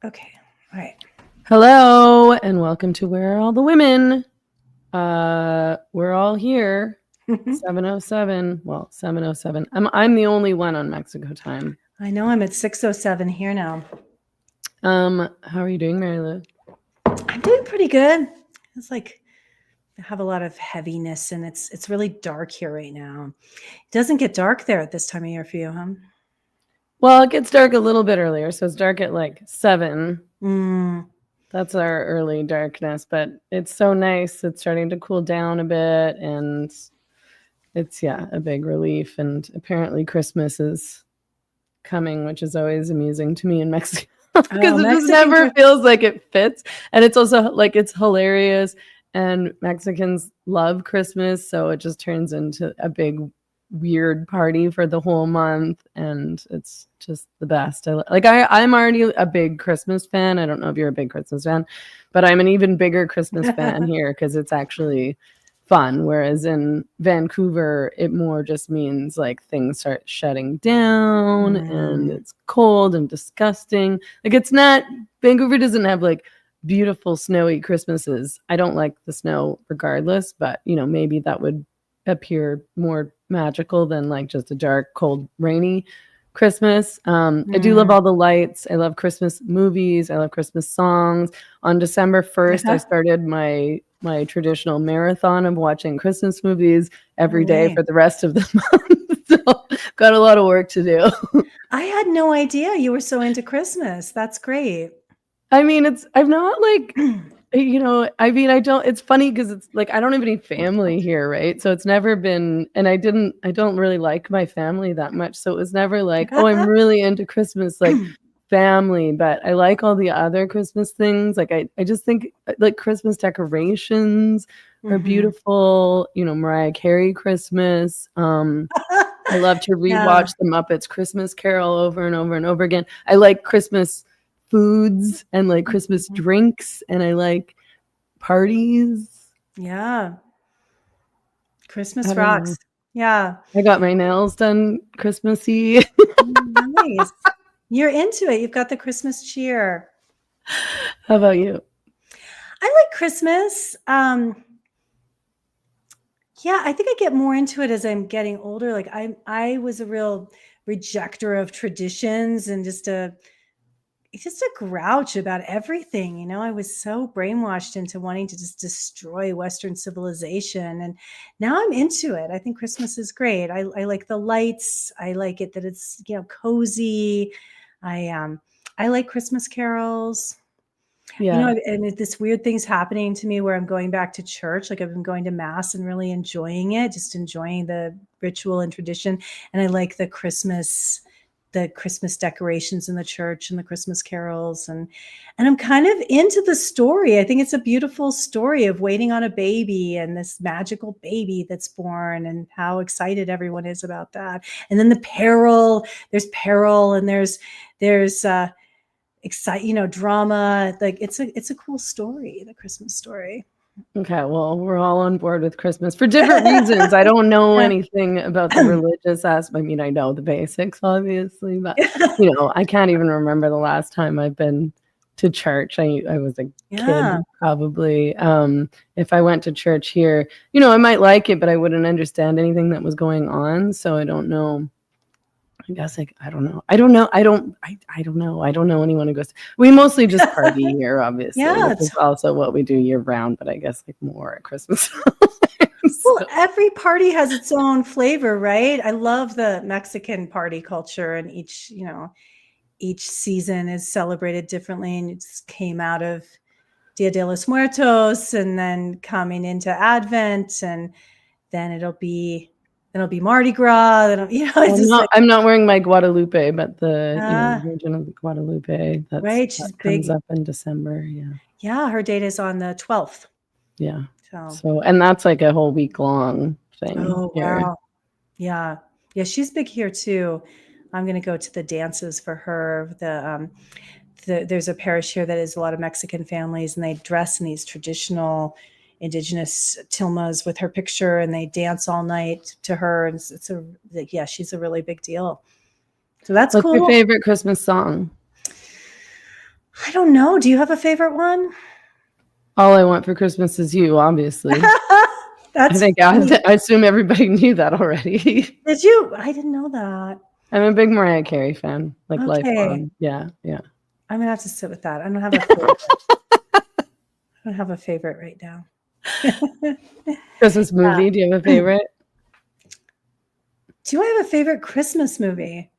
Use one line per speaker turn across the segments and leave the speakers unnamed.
Okay. All right.
Hello and welcome to Where Are All the Women? We're all here. 7:07. Well, 7:07. I'm the only one on Mexico time.
I know I'm at 6:07 here now.
How are you doing, Mary Lou?
I'm doing pretty good. It's like I have a lot of heaviness and it's really dark here right now. It doesn't get dark there at this time of year for you, huh?
Well, it gets dark a little bit earlier, so it's dark at like 7.
Mm.
That's our early darkness, but it's so nice. It's starting to cool down a bit, and it's a big relief. And apparently Christmas is coming, which is always amusing to me in Mexico. Because it just never feels like it fits. And it's also like it's hilarious. And Mexicans love Christmas. So it just turns into a big weird party for the whole month. And it's just the best. I'm already a big Christmas fan. I don't know if you're a big Christmas fan, but I'm an even bigger Christmas fan here because it's actually fun, whereas in Vancouver it more just means like things start shutting down and it's cold and disgusting. Like it's not, Vancouver doesn't have like beautiful snowy Christmases. I don't like the snow regardless, but maybe that would appear more magical than like just a dark, cold, rainy Christmas. I do love all the lights. I love Christmas movies. I love Christmas songs. On December 1st, I started my traditional marathon of watching Christmas movies every day for the rest of the month. So got a lot of work to do.
I had no idea you were so into Christmas. That's great.
I mean, I'm not like, it's funny because it's like, I don't have any family here, right? So it's never been, and I don't really like my family that much. So it was never like, oh, I'm really into Christmas, like family, but I like all the other Christmas things. Like, I just think like Christmas decorations are beautiful, Mariah Carey Christmas. I love to rewatch the Muppets Christmas Carol over and over and over again. I like Christmas foods and like Christmas drinks, and I like parties.
Yeah. Christmas rocks. Yeah.
I got my nails done Christmassy.
Nice. You're into it. You've got the Christmas cheer.
How about you?
I like Christmas. Yeah, I think I get more into it as I'm getting older. Like I was a real rejecter of traditions and just a grouch about everything. I was so brainwashed into wanting to just destroy Western civilization. And now I'm into it. I think Christmas is great. I like the lights. I like it that it's, cozy. I like Christmas carols.
Yeah.
And this weird thing's happening to me where I'm going back to church. Like I've been going to mass and really enjoying it, just enjoying the ritual and tradition. And I like the Christmas decorations in the church and the Christmas carols. And I'm kind of into the story. I think it's a beautiful story of waiting on a baby and this magical baby that's born and how excited everyone is about that. And then there's peril and there's drama. Like it's a cool story, the Christmas story.
Okay, well, we're all on board with Christmas for different reasons. I don't know anything about the religious aspect. I mean, I know the basics, obviously, but I can't even remember the last time I've been to church. I was a kid, probably. If I went to church here, I might like it, but I wouldn't understand anything that was going on. So I don't know. I guess I don't know. I don't know. I don't know. I don't know anyone who goes. We mostly just party here, obviously.
Yeah,
which is also what we do year round, but I guess like more at Christmas.
Well, every party has its own flavor, right? I love the Mexican party culture, and each season is celebrated differently, and it just came out of Dia de los Muertos, and then coming into Advent, and then it'll be Mardi Gras.
I'm not wearing my Guadalupe, but the Virgin of Guadalupe.
Right, she's
that comes
big.
up in December.
Yeah, her date is on the 12th.
Yeah. So and that's like a whole week long thing.
Oh wow. Yeah, she's big here too. I'm going to go to the dances for her. There's a parish here that is a lot of Mexican families, and they dress in these traditional indigenous tilmas with her picture, and they dance all night to her. And she's a really big deal. So that's cool.
What's your favorite Christmas song?
I don't know. Do you have a favorite one?
All I Want for Christmas Is You, obviously.
That's
I think I assume everybody knew that already.
Did you? I didn't know that.
I'm a big Mariah Carey fan, like
Okay.
lifelong. Yeah.
I'm gonna have to sit with that. I don't have a favorite. I don't have a favorite right now.
Christmas movie. Do you have a favorite?
Do I have a favorite Christmas movie?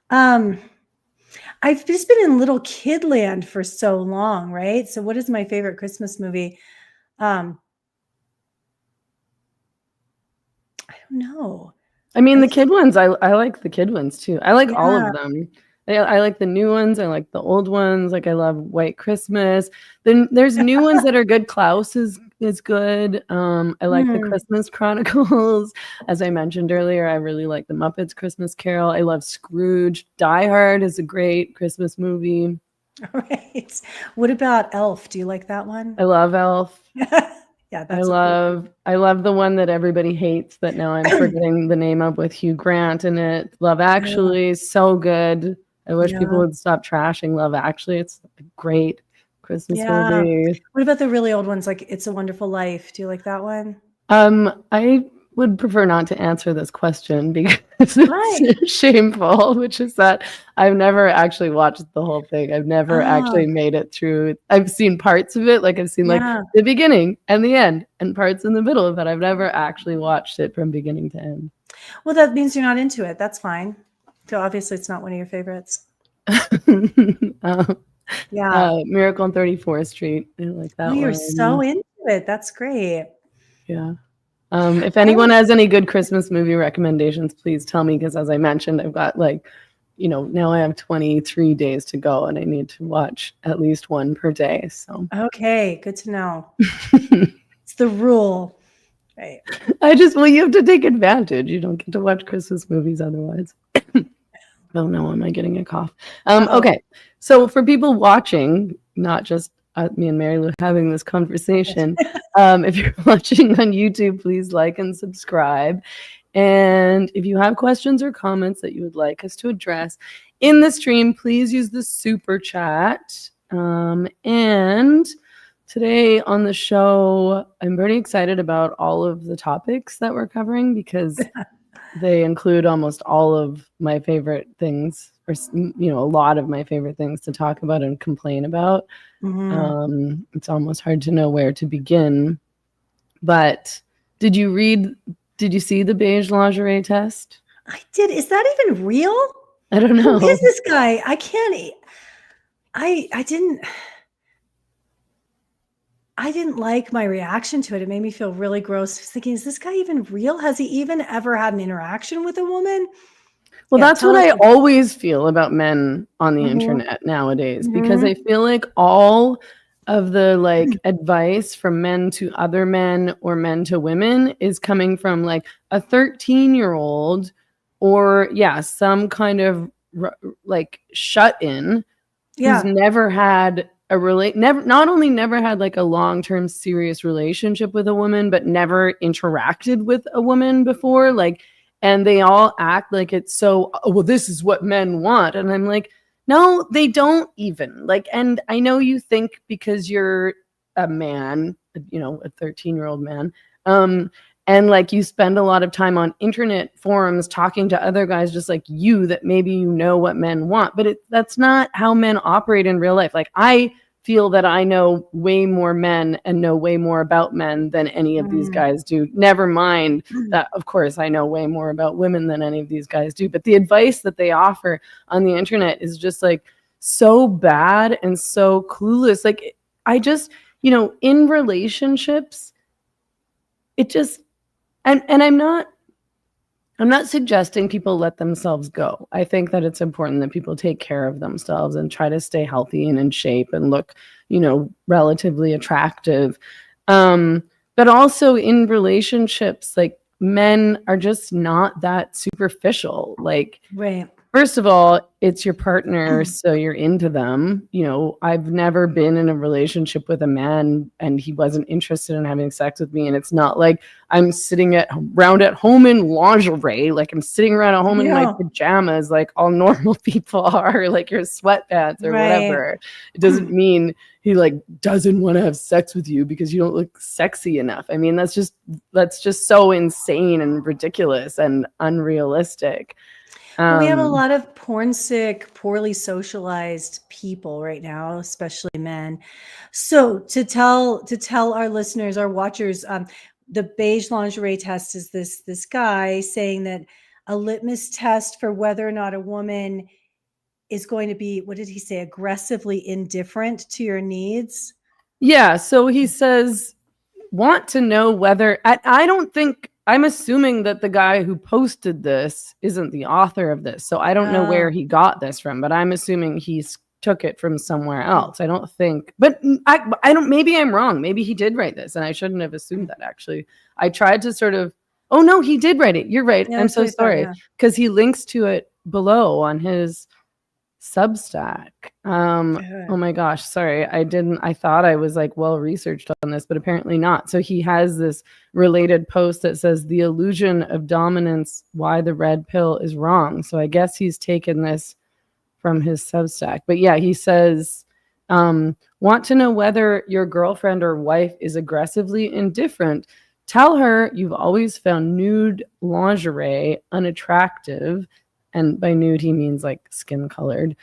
I've just been in little kid land for so long, right? So what is my favorite Christmas movie? I don't know.
I mean, the kid ones, I like the kid ones too. I like all
Yeah.
of them. I like the new ones. I like the old ones. Like I love White Christmas. Then there's new ones that are good. Klaus is good. I like the Christmas Chronicles. As I mentioned earlier, I really like the Muppets Christmas Carol. I love Scrooge. Die Hard is a great Christmas movie.
All right. What about Elf? Do you like that one?
I love Elf.
Yeah,
I love the one that everybody hates that now I'm forgetting the name of with Hugh Grant in it. Love Actually is so good. I wish people would stop trashing Love Actually. It's a great Christmas movie.
What about the really old ones like It's a Wonderful Life? Do you like that one?
I would prefer not to answer this question because it's shameful, which is that I've never actually watched the whole thing. I've never actually made it through. I've seen parts of it, like I've seen like the beginning and the end and parts in the middle, but I've never actually watched it from beginning to end.
Well, that means you're not into it. That's fine. So obviously it's not one of your favorites.
Miracle on 34th Street. I like that one.
You're so into it. That's great.
Yeah. If anyone has any good Christmas movie recommendations, please tell me, because as I mentioned, I've got now I have 23 days to go and I need to watch at least one per day. So
okay, good to know. It's the rule. Right.
You have to take advantage. You don't get to watch Christmas movies otherwise. Oh no, am I getting a cough? Okay. So for people watching, not just me and Mary Lou having this conversation, if you're watching on YouTube, please like and subscribe. And if you have questions or comments that you would like us to address in the stream, please use the super chat. And today on the show, I'm pretty excited about all of the topics that we're covering because they include almost all of my favorite things, or a lot of my favorite things to talk about and complain about. It's almost hard to know where to begin. But did you see the beige lingerie test?
I did. Is that even real?
I don't know.
Who is this guy? I can't. I didn't like my reaction to it. It made me feel really gross. I was thinking, is this guy even real? Has he even ever had an interaction with a woman?
Well, that's what I always feel about men on the internet nowadays, because I feel like all of the advice from men to other men or men to women is coming from like a 13-year-old or some kind of shut-in who's never had not only never had like a long-term serious relationship with a woman, but never interacted with a woman before. And they all act like it's so, this is what men want. And I'm like, no, they don't even. And I know you think because you're a man, a 13-year-old man, and you spend a lot of time on internet forums talking to other guys just like you, that maybe you know what men want. But that's not how men operate in real life. I feel that I know way more men and know way more about men than any of these guys do. Never mind that, of course, I know way more about women than any of these guys do. But the advice that they offer on the internet is just so bad and so clueless. I just, in relationships, it just, and I'm not suggesting people let themselves go. I think that it's important that people take care of themselves and try to stay healthy and in shape and look, relatively attractive. But also in relationships, men are just not that superficial.
Right.
First of all, it's your partner, so you're into them. You know, I've never been in a relationship with a man and he wasn't interested in having sex with me. And it's not like I'm sitting around at home in lingerie, like I'm sitting around at home in my pajamas, like all normal people are, like your sweatpants or whatever. It doesn't mean he like doesn't want to have sex with you because you don't look sexy enough. I mean, that's just so insane and ridiculous and unrealistic.
We have a lot of porn sick, poorly socialized people right now, especially men. So to tell our listeners, our watchers, the beige lingerie test is this guy saying that a litmus test for whether or not a woman is going to be, what did he say, aggressively indifferent to your needs?
Yeah. So he says, want to know whether I'm assuming that the guy who posted this isn't the author of this. So I don't know where he got this from, but I'm assuming he's took it from somewhere else. I don't think, but I don't, maybe I'm wrong. Maybe he did write this and I shouldn't have assumed that actually. I tried to sort of, oh no, he did write it. You're right.
Yeah,
I'm so sorry. Because he links to it below on his Substack. Oh my gosh, sorry. I thought I was like well researched on this, but apparently not. So he has this related post that says the illusion of dominance, why the red pill is wrong. So I guess he's taken this from his Substack. But yeah, he says, want to know whether your girlfriend or wife is aggressively indifferent. Tell her you've always found nude lingerie unattractive. And by nude, he means like skin colored.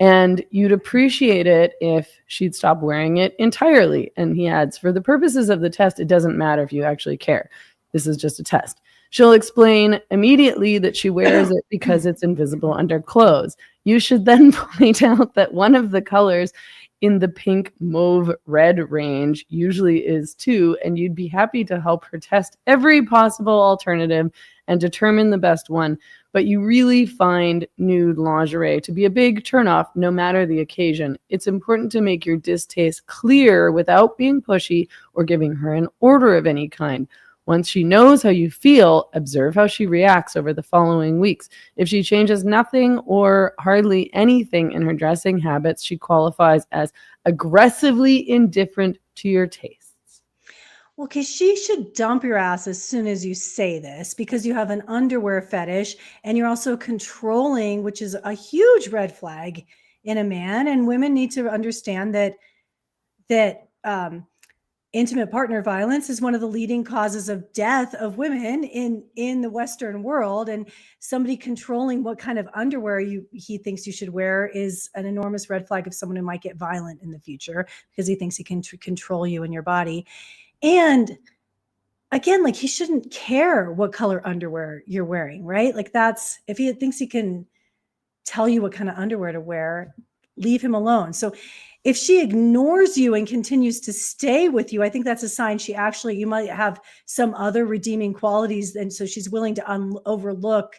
And you'd appreciate it if she'd stop wearing it entirely. And he adds, for the purposes of the test, it doesn't matter if you actually care. This is just a test. She'll explain immediately that she wears it because it's invisible under clothes. You should then point out that one of the colors in the pink, mauve, red range usually is too, and you'd be happy to help her test every possible alternative and determine the best one. But you really find nude lingerie to be a big turnoff no matter the occasion. It's important to make your distaste clear without being pushy or giving her an order of any kind. Once she knows how you feel, observe how she reacts over the following weeks. If she changes nothing or hardly anything in her dressing habits, she qualifies as aggressively indifferent to your tastes.
Well, because she should dump your ass as soon as you say this, because you have an underwear fetish and you're also controlling, which is a huge red flag in a man. And women need to understand that intimate partner violence is one of the leading causes of death of women in the Western world. And somebody controlling what kind of underwear he thinks you should wear is an enormous red flag of someone who might get violent in the future because he thinks he can control you and your body. And again, like, he shouldn't care what color underwear you're wearing, right? Like, that's, if he thinks he can tell you what kind of underwear to wear, leave him alone. So if she ignores you and continues to stay with you, I think that's a sign you might have some other redeeming qualities. And so she's willing to overlook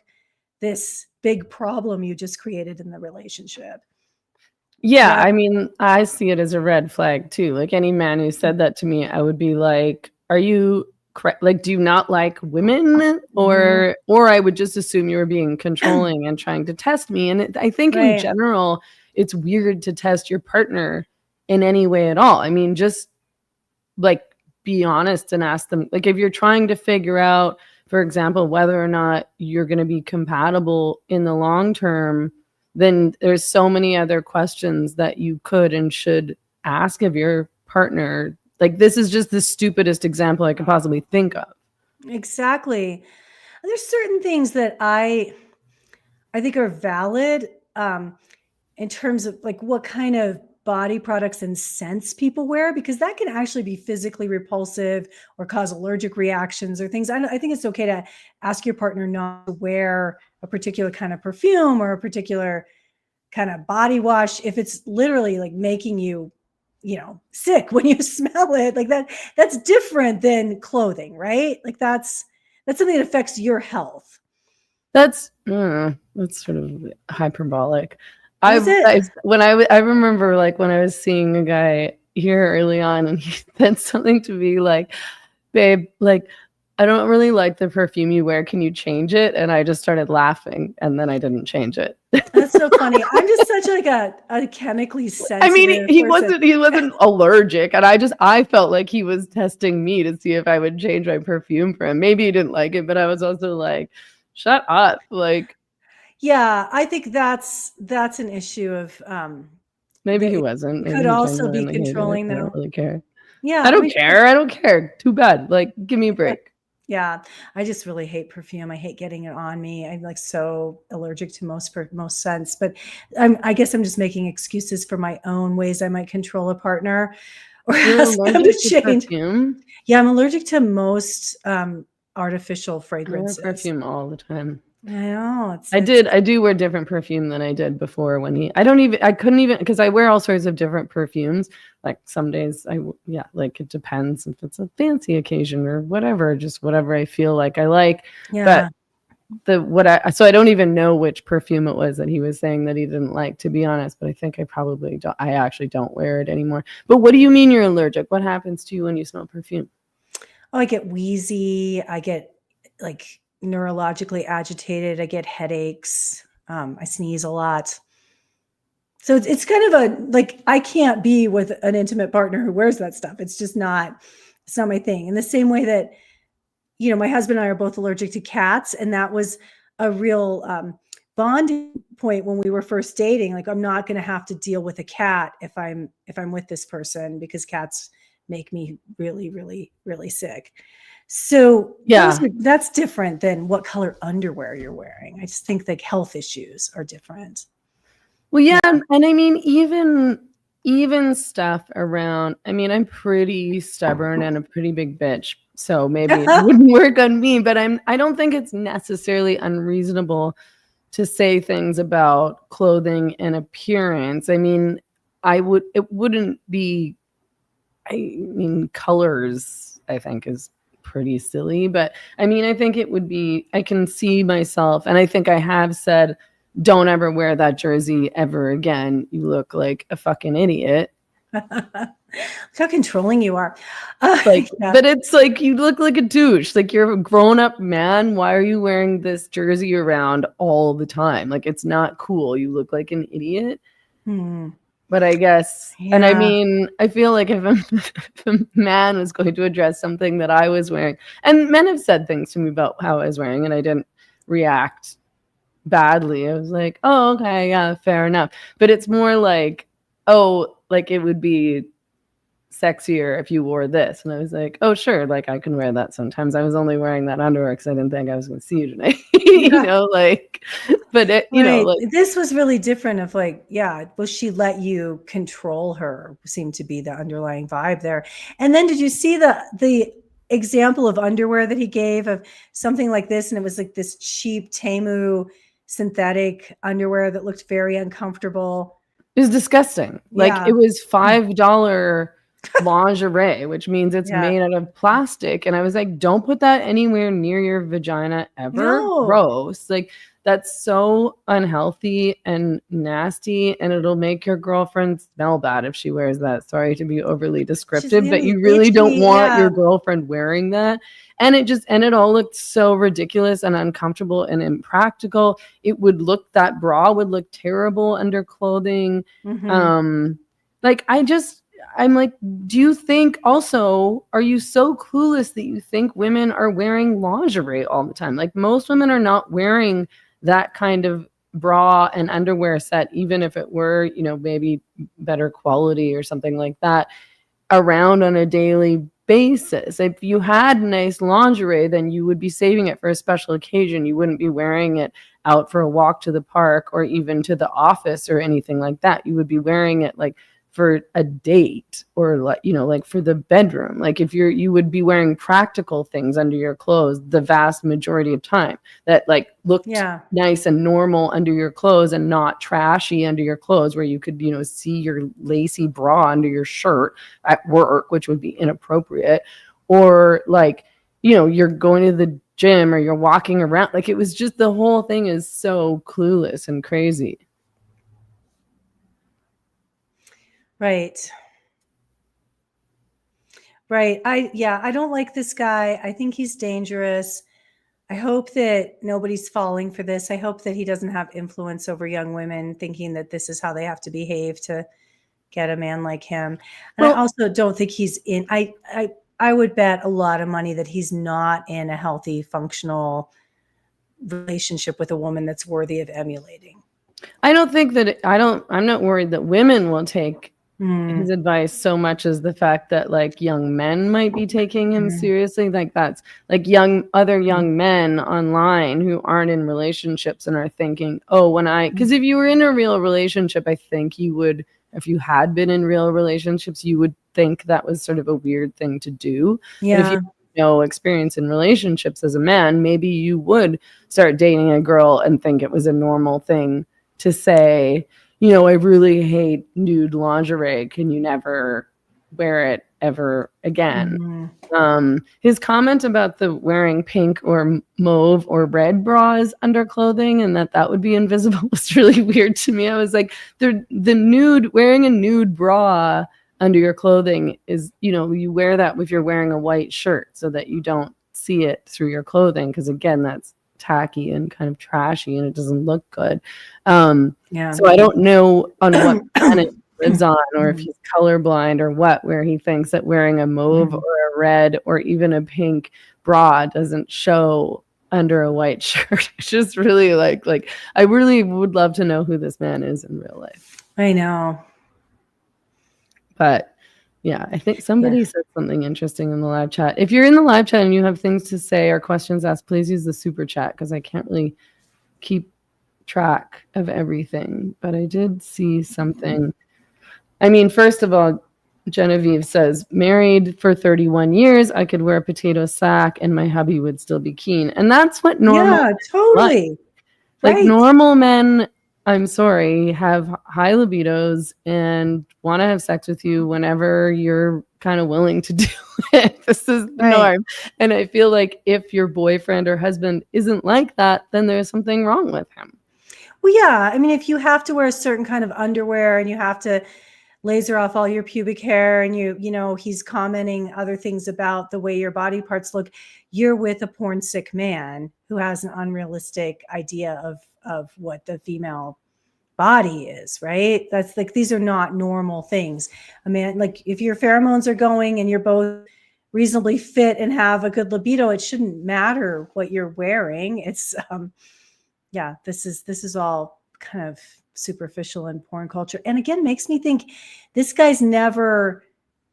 this big problem you just created in the relationship.
Yeah, I mean, I see it as a red flag too. Like, any man who said that to me, I would be like, are you like, do you not like women? Or I would just assume you were being controlling and trying to test me. And I think in general, it's weird to test your partner in any way at all. I mean, just like, be honest and ask them, like, if you're trying to figure out, for example, whether or not you're going to be compatible in the long term, then there's so many other questions that you could and should ask of your partner. Like, this is just the stupidest example I could possibly think of.
Exactly. There's certain things that I think are valid in terms of like what kind of body products and scents people wear, because that can actually be physically repulsive or cause allergic reactions or things. I think it's okay to ask your partner not to wear a particular kind of perfume or a particular kind of body wash if it's literally like making you, sick when you smell it. Like that's different than clothing, right? Like that's something that affects your health.
That's sort of hyperbolic. I remember, like, when I was seeing a guy here early on and he said something to me like, babe, like, I don't really like the perfume you wear. Can you change it? And I just started laughing, and then I didn't change it.
That's so funny. I'm just such like a chemically sensitive
I mean, he
person.
wasn't allergic, and I felt like he was testing me to see if I would change my perfume for him. Maybe he didn't like it, but I was also like, shut up. Like,
Yeah, I think that's an issue of
maybe he
that
wasn't. Maybe
could
he
also be
genuinely hated it.
controlling
I don't
though.
really care.
Yeah,
I
I
don't
mean,
care. I don't care. Too bad. Like, give me a break.
yeah, I just really hate perfume. I hate getting it on me. I'm like so allergic to most scents, but I guess I'm just making excuses for my own ways I might control a partner or
You're
ask them to
allergic to
change.
perfume?
Yeah, I'm allergic to most artificial
I wear
fragrances.
perfume all the time.
I know
I do wear different perfume than I did before I couldn't even, because I wear all sorts of different perfumes. Like some days like it depends if it's a fancy occasion or whatever, just whatever I feel like I like.
Yeah.
But so I don't even know which perfume it was that he was saying that he didn't like, to be honest, but I think I actually don't wear it anymore. But what do you mean you're allergic? What happens to you when you smell perfume?
Oh, I get wheezy. I get like neurologically agitated. I get headaches. I sneeze a lot. So it's kind of like I can't be with an intimate partner who wears that stuff. It's not my thing. In the same way that, my husband and I are both allergic to cats. And that was a real bonding point when we were first dating. Like, I'm not going to have to deal with a cat if I'm with this person, because cats make me really, really, really sick. So
Yeah.
that's different than what color underwear you're wearing. I just think like health issues are different.
Well, yeah, and I mean, even stuff around, I mean, I'm pretty stubborn and a pretty big bitch, so maybe it wouldn't work on me, but I don't think it's necessarily unreasonable to say things about clothing and appearance. I mean, colors, I think, is pretty silly, but I mean, I think I can see myself, and I think I have said, don't ever wear that jersey ever again. You look like a fucking idiot.
Look how controlling you are.
But it's like, you look like a douche. Like, you're a grown-up man. Why are you wearing this jersey around all the time? Like, it's not cool. You look like an idiot. But I guess, and I mean, I feel like if a man was going to address something that I was wearing, and men have said things to me about how I was wearing, and I didn't react badly. I was like, oh, okay, yeah, fair enough. But it's more like, oh, like it would be sexier if you wore this. And I was like, oh, sure, like I can wear that sometimes. I was only wearing that underwear because I didn't think I was going to see you tonight. But like,
this was really different of like, will she let you control her? Seemed to be the underlying vibe there. And then did you see the example of underwear that he gave of something like this? And it was like this cheap Temu synthetic underwear that looked very uncomfortable.
It was disgusting. Like, it was $5 lingerie, which means it's made out of plastic. And I was like, don't put that anywhere near your vagina ever.
No.
Gross. Like, that's so unhealthy and nasty, and it'll make your girlfriend smell bad if she wears that. Sorry to be overly descriptive, but you really don't want your girlfriend wearing that. And it all looked so ridiculous and uncomfortable and impractical. That bra would look terrible under clothing. I'm like, do you think also, are you so clueless that you think women are wearing lingerie all the time? Like, most women are not wearing that kind of bra and underwear set, even if it were, maybe better quality or something like that, around on a daily basis. If you had nice lingerie, then you would be saving it for a special occasion. You wouldn't be wearing it out for a walk to the park or even to the office or anything like that. You would be wearing it like for a date, or like for the bedroom. Like, if you would be wearing practical things under your clothes the vast majority of time that like looked nice and normal under your clothes and not trashy under your clothes, where you could, see your lacy bra under your shirt at work, which would be inappropriate. Or like, you're going to the gym or you're walking around. Like, it was just, the whole thing is so clueless and crazy.
Right. Right. I don't like this guy. I think he's dangerous. I hope that nobody's falling for this. I hope that he doesn't have influence over young women thinking that this is how they have to behave to get a man like him. And I
Well,
also don't think he's in I would bet a lot of money that he's not in a healthy, functional relationship with a woman that's worthy of emulating.
I don't think that I'm not worried that women will take his advice so much as the fact that like young men might be taking him seriously. Like that's like other young men online who aren't in relationships and are thinking, oh, because if you were in a real relationship, I think you would, if you had been in real relationships, you would think that was sort of a weird thing to do.
Yeah.
But if you have no experience in relationships as a man, maybe you would start dating a girl and think it was a normal thing to say, I really hate nude lingerie. Can you never wear it ever again? His comment about the wearing pink or mauve or red bras under clothing and that would be invisible was really weird to me. I was like, wearing a nude bra under your clothing is, you wear that if you're wearing a white shirt so that you don't see it through your clothing. Because again, that's tacky and kind of trashy and it doesn't look good. So I don't know on what planet he lives on or if he's colorblind or what, where he thinks that wearing a mauve or a red or even a pink bra doesn't show under a white shirt. It's just really like I really would love to know who this man is in real life.
I know.
But yeah, I think somebody said something interesting in the live chat. If you're in the live chat and you have things to say or questions asked, please use the super chat because I can't really keep track of everything. But I did see something. I mean, first of all, Genevieve says, married for 31 years, I could wear a potato sack and my hubby would still be keen. And that's what normal.
Yeah, totally.
Like
right.
Normal men, I'm sorry, have high libidos and want to have sex with you whenever you're kind of willing to do it. This is the norm. And I feel like if your boyfriend or husband isn't like that, then there's something wrong with him.
Well, yeah. I mean, if you have to wear a certain kind of underwear and you have to laser off all your pubic hair and he's commenting other things about the way your body parts look, you're with a porn sick man who has an unrealistic idea of what the female body is, right? That's like, these are not normal things. I mean, like if your pheromones are going and you're both reasonably fit and have a good libido, it shouldn't matter what you're wearing. It's this is all kind of superficial in porn culture. And again, makes me think this guy's never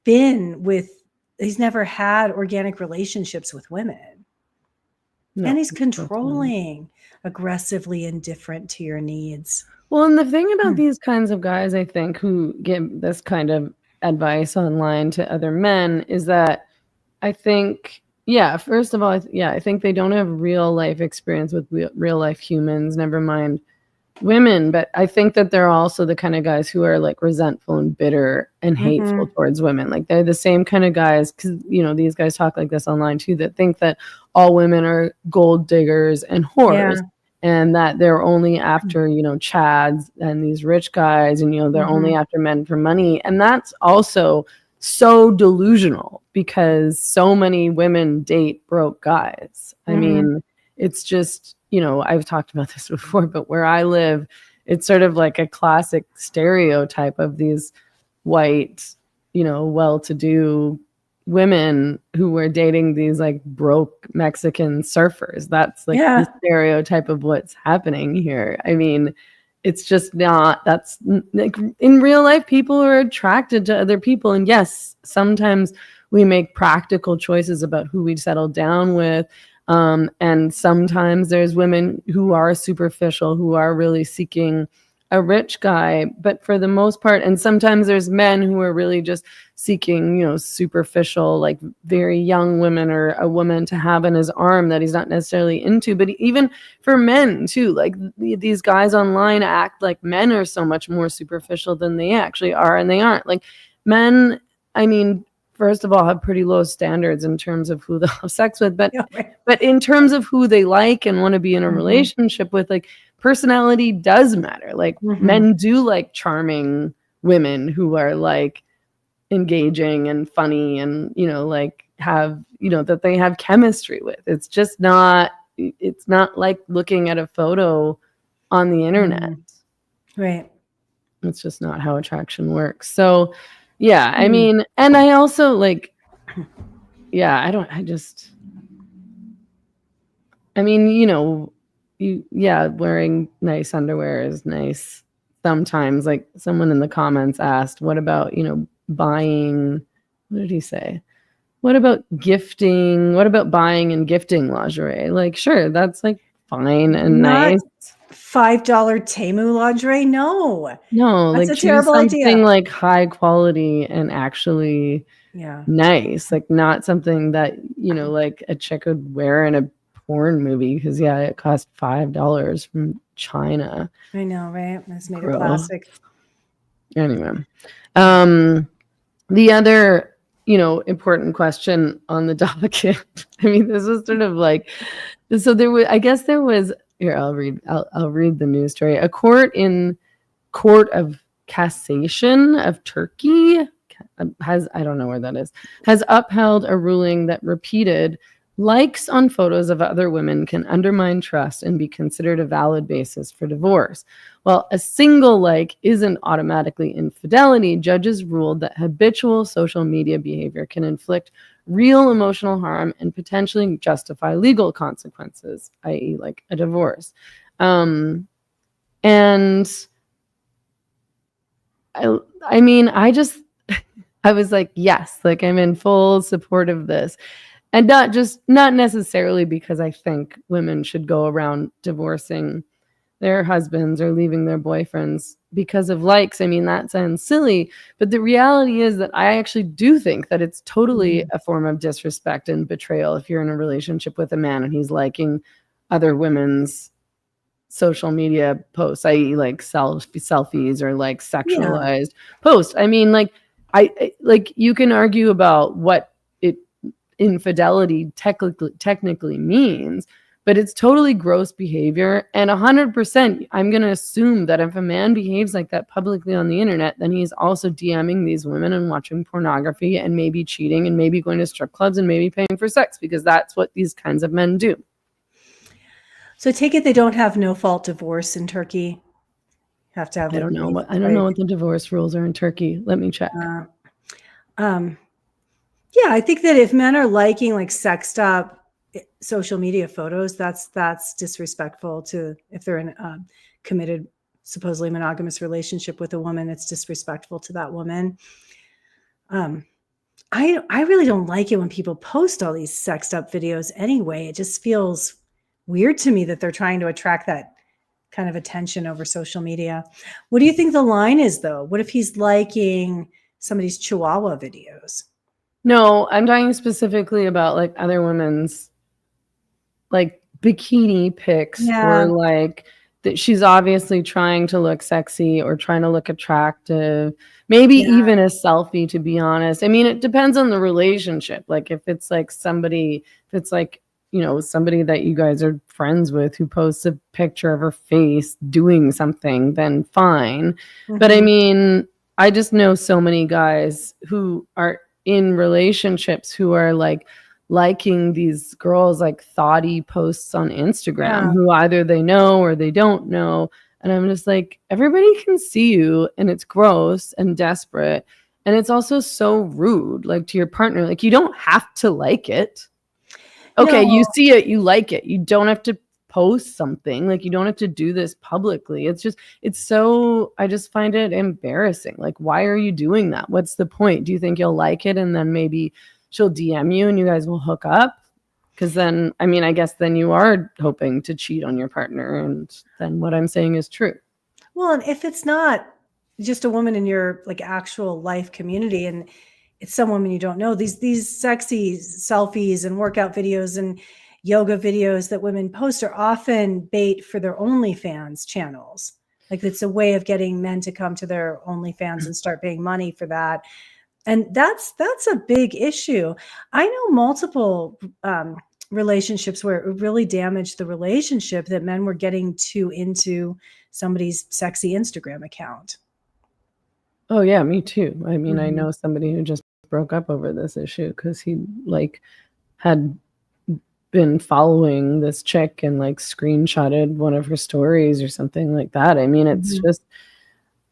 he's never had organic relationships with women. No, and he's controlling, aggressively indifferent to your needs.
Well, and the thing about these kinds of guys, I think, who give this kind of advice online to other men is that I think, first of all, I think they don't have real life experience with real life humans, never mind women. But I think that they're also the kind of guys who are like resentful and bitter and hateful towards women. Like they're the same kind of guys, because, these guys talk like this online too, that think that all women are gold diggers and whores. Yeah. And that they're only after, chads and these rich guys and, they're only after men for money. And that's also so delusional because so many women date broke guys. I mean, it's just, I've talked about this before, but where I live, it's sort of like a classic stereotype of these white, well-to-do women who were dating these like broke Mexican surfers. That's like the stereotype of what's happening here. I mean, it's just not, that's like in real life, people are attracted to other people. And yes, sometimes we make practical choices about who we settle down with. And sometimes there's women who are superficial, who are really seeking a rich guy, but for the most part, and sometimes there's men who are really just seeking, superficial, like very young women or a woman to have in his arm that he's not necessarily into. But even for men too, like these guys online act like men are so much more superficial than they actually are, and they aren't. Like men, I mean, first of all, have pretty low standards in terms of who they'll have sex with, but in terms of who they like and want to be in a relationship with, like personality does matter. Like men do like charming women who are like engaging and funny and, you know, like have, you know, that they have chemistry with. It's just not, it's not like looking at a photo on the internet.
Right.
It's just not how attraction works. So yeah, I mean, and I also like, yeah, I mean, you know, wearing nice underwear is nice sometimes. Like someone in the comments asked, what about, you know, buying, what did he say? What about gifting? What about buying and gifting lingerie? Like, sure, that's like fine and nice.
$5 Temu lingerie? No,
like
that's a
choose
terrible
something
idea.
like high quality and actually nice, like not something that, you know, like a chick would wear in a porn movie because it cost $5 from China.
I know, right? That's made of plastic.
Anyway, the other, you know, important question on the docket. I mean, this was sort of like, so there was here. I'll read the news story. A court of Cassation of Turkey has, I don't know where that is, has upheld a ruling that repeated likes on photos of other women can undermine trust and be considered a valid basis for divorce. While a single like isn't automatically infidelity, judges ruled that habitual social media behavior can inflict real emotional harm and potentially justify legal consequences, i.e. like a divorce. And I mean, I was like, yes, like I'm in full support of this. And not necessarily because I think women should go around divorcing their husbands or leaving their boyfriends because of likes. I mean, that sounds silly, but the reality is that I actually do think that it's totally a form of disrespect and betrayal if you're in a relationship with a man and he's liking other women's social media posts, i.e. like selfies or like sexualized posts. I mean, like I like you can argue about what infidelity technically means, but it's totally gross behavior. And 100%, I'm going to assume that if a man behaves like that publicly on the internet, then he's also DMing these women and watching pornography and maybe cheating and maybe going to strip clubs and maybe paying for sex, because that's what these kinds of men do.
So I take it they don't have no fault divorce in Turkey. You have to have.
I don't know what the divorce rules are in Turkey. Let me check.
Yeah, I think that if men are liking like sexed up social media photos, that's disrespectful to, if they're in a committed, supposedly monogamous relationship with a woman, it's disrespectful to that woman. I really don't like it when people post all these sexed up videos anyway. It just feels weird to me that they're trying to attract that kind of attention over social media. What do you think the line is though? What if he's liking somebody's Chihuahua videos?
No, I'm talking specifically about like other women's like bikini pics or like that she's obviously trying to look sexy or trying to look attractive, maybe even a selfie, to be honest. I mean, it depends on the relationship. Like if it's like somebody that you guys are friends with who posts a picture of her face doing something, then fine. But I mean, I just know so many guys who are in relationships who are like liking these girls like thoughty posts on Instagram who either they know or they don't know. And I'm just like, everybody can see you, and it's gross and desperate. And it's also so rude, like to your partner. Like you don't have to like it. Okay, you see it, you like it. You don't have to post something. Like you don't have to do this publicly. I just find it embarrassing. Like, why are you doing that? What's the point? Do you think you'll like it and then maybe she'll DM you and you guys will hook up? Because then, I mean, I guess then you are hoping to cheat on your partner, and then what I'm saying is true.
Well, and if it's not just a woman in your like actual life community and it's some woman you don't know, these sexy selfies and workout videos and yoga videos that women post are often bait for their OnlyFans channels. Like it's a way of getting men to come to their OnlyFans and start paying money for that. And that's a big issue. I know multiple relationships where it really damaged the relationship that men were getting too into somebody's sexy Instagram account.
Oh yeah, me too. I mean, I
Mhm.
know somebody who just broke up over this issue because he like had been following this chick and like screenshotted one of her stories or something like that. I mean, it's
Mhm.
just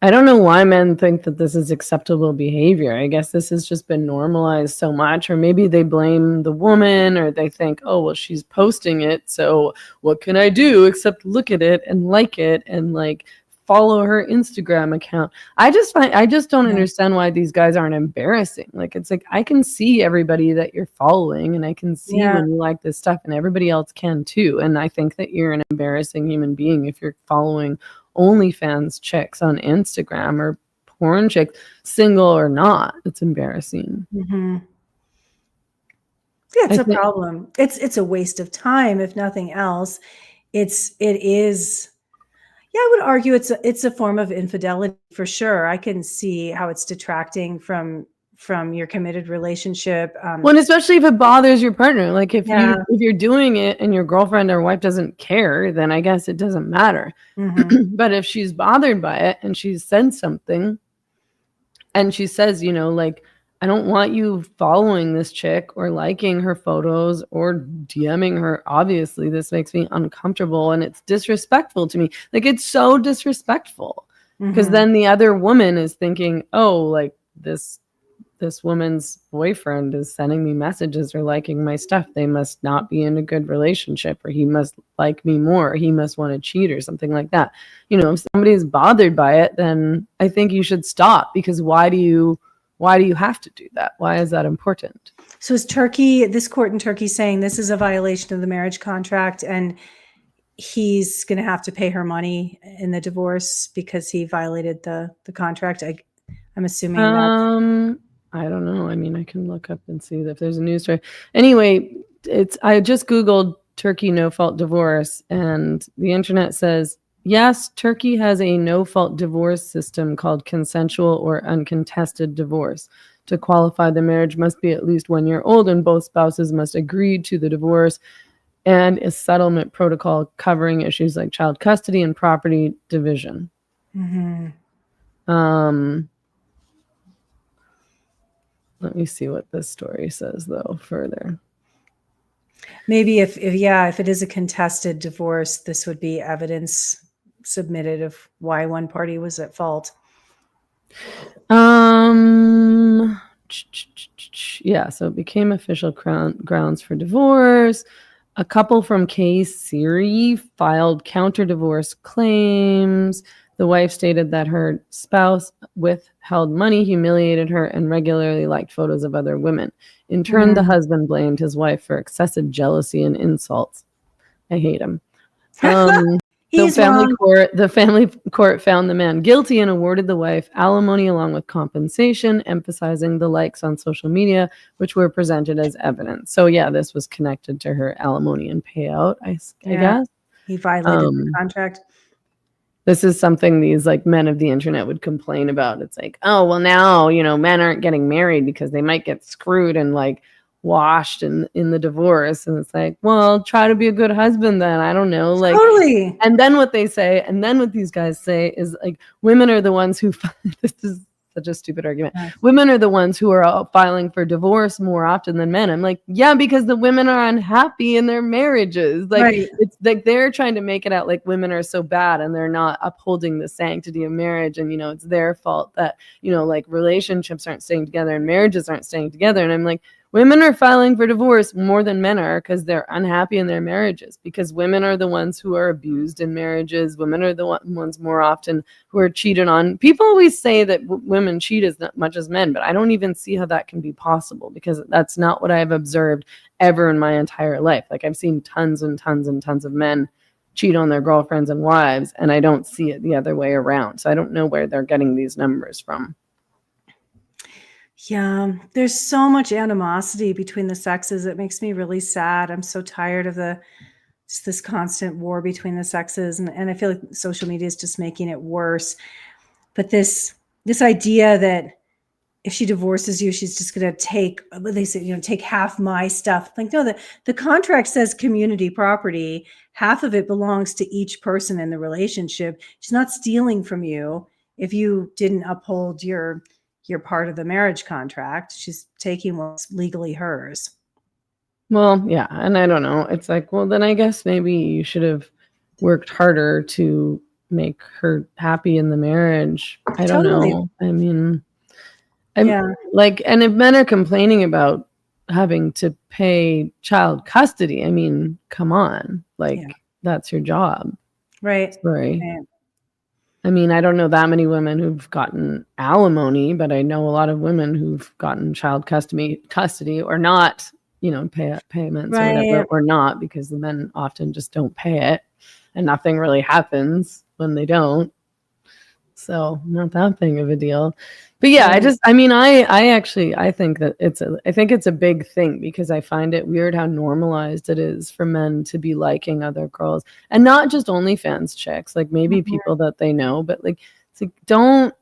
I don't know why men think that this is acceptable behavior. I guess this has just been normalized so much, or maybe they blame the woman, or they think, oh, well, she's posting it, so what can I do except look at it and like it and like follow her Instagram account. I just don't
Yeah.
understand why these guys aren't embarrassing. Like it's like I can see everybody that you're following and I can see
Yeah.
when you like this stuff and everybody else can too. And I think that you're an embarrassing human being if you're following OnlyFans chicks on Instagram or porn chicks, single or not. It's embarrassing.
Mhm. Yeah,
I
it's a
think
problem. It's a waste of time, if nothing else. It is. Yeah, I would argue it's a form of infidelity for sure. I can see how it's detracting from your committed relationship.
well, and especially if it bothers your partner. Like
Yeah.
if you're doing it and your girlfriend or wife doesn't care, then I guess it doesn't matter.
Mhm.
But if she's bothered by it and she said something and she says, you know, like, I don't want you following this chick or liking her photos or DMing her. Obviously, this makes me uncomfortable and it's disrespectful to me. Like, it's so disrespectful because
Mhm.
then the other woman is thinking, oh, like this woman's boyfriend is sending me messages or liking my stuff. They must not be in a good relationship, or he must like me more, or he must want to cheat or something like that. You know, if somebody is bothered by it, then I think you should stop, because why do you have to do that? Why is that important?
So is this court in Turkey saying this is a violation of the marriage contract and he's going to have to pay her money in the divorce because he violated the contract? I'm assuming that's
I don't know. I mean, I can look up and see if there's a news story. Anyway, I just Googled Turkey no fault divorce, and the internet says, yes, Turkey has a no fault divorce system called consensual or uncontested divorce. To qualify, the marriage must be at least 1 year old, and both spouses must agree to the divorce and a settlement protocol covering issues like child custody and property division.
Mhm.
Um, Let me see what this story says, though, further.
Maybe if it is a contested divorce, this would be evidence submitted of why one party was at fault.
Yeah, so it became official grounds for divorce. A couple from K-Siri filed counter-divorce claims. The wife stated that her spouse withheld money, humiliated her, and regularly liked photos of other women. In turn, the husband blamed his wife for excessive jealousy and insults. I hate him. The
He's wrong.
family court found the man guilty and awarded the wife alimony along with compensation, emphasizing the likes on social media, which were presented as evidence. So yeah, this was connected to her alimony and payout, I
Yeah,
guess.
he violated the
Um,
contract.
this is something these like men of the internet would complain about. It's like, oh, well, now, you know, men aren't getting married because they might get screwed and like washed in the divorce. And it's like, well, try to be a good husband then. I don't know. Like,
Totally.
and then what these guys say is like, women are the ones who, this is such a stupid argument.
Yeah.
Women are the ones who are filing for divorce more often than men. I'm like, yeah, because the women are unhappy in their marriages. Like,
Right.
it's like they're trying to make it out like women are so bad and they're not upholding the sanctity of marriage. And, you know, it's their fault that, you know, like relationships aren't staying together and marriages aren't staying together. And I'm like, women are filing for divorce more than men are because they're unhappy in their marriages, because women are the ones who are abused in marriages. Women are the ones more often who are cheated on. People always say that women cheat as much as men, but I don't even see how that can be possible, because that's not what I've observed ever in my entire life. Like, I've seen tons and tons and tons of men cheat on their girlfriends and wives, and I don't see it the other way around. So I don't know where they're getting these numbers from.
Yeah, there's so much animosity between the sexes. It makes me really sad. I'm so tired of just this constant war between the sexes, and I feel like social media is just making it worse. But this idea that if she divorces you, she's just going to take, they say, you know, take half my stuff. Like, no, the contract says community property. Half of it belongs to each person in the relationship. She's not stealing from you. if you didn't uphold your part of the marriage contract. She's taking what's legally hers.
Well, yeah. And I don't know. It's like, well, then I guess maybe you should have worked harder to make her happy in the marriage. I don't know. I mean, I'm like, and if men are complaining about having to pay child custody, I mean, come on, like that's your job.
Right.
Sorry. Right. I mean, I don't know that many women who've gotten alimony, but I know a lot of women who've gotten child custody or not, you know, payments or whatever, or not, because the men often just don't pay it and nothing really happens when they don't. So not that big of a deal. But yeah, I think that it's a big thing, because I find it weird how normalized it is for men to be liking other girls, and not just OnlyFans chicks, like maybe people that they know, but like, it's like, don't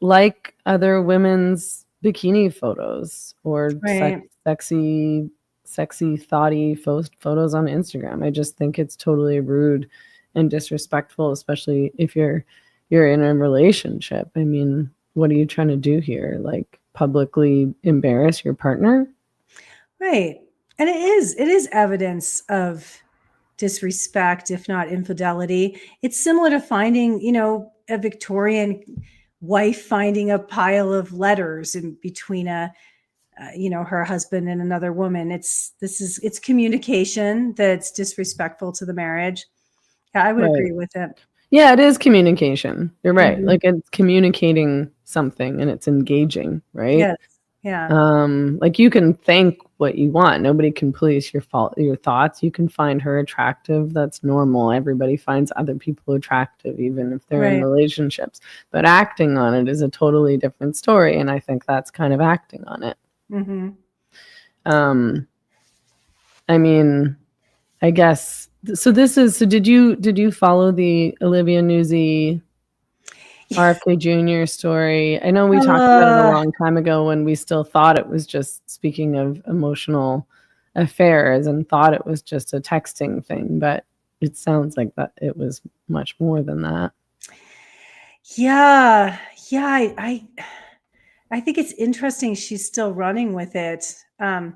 like other women's bikini photos or sexy thoughty photos on Instagram. I just think it's totally rude and disrespectful, especially if you're in a relationship. I mean, what are you trying to do here? Like, publicly embarrass your partner?
Right. And it is evidence of disrespect, if not infidelity. It's similar to finding, you know, a Victorian wife finding a pile of letters in between her husband and another woman. It's communication that's disrespectful to the marriage. Yeah, I would agree with it.
Yeah, it is communication. You're right. Mm-hmm. Like, it's communicating something and it's engaging, right?
Yes. Yeah.
Like, you can think what you want. Nobody can police your thoughts. You can find her attractive. That's normal. Everybody finds other people attractive, even if they're in relationships. But acting on it is a totally different story. And I think that's kind of acting on it.
Mm-hmm.
I mean, I guess. So did you follow the Olivia Nuzzi RFK Jr. story? I know we talked about it a long time ago when we still thought it was just, speaking of emotional affairs, and thought it was just a texting thing, but it sounds like that it was much more than that.
Yeah. I think it's interesting she's still running with it. I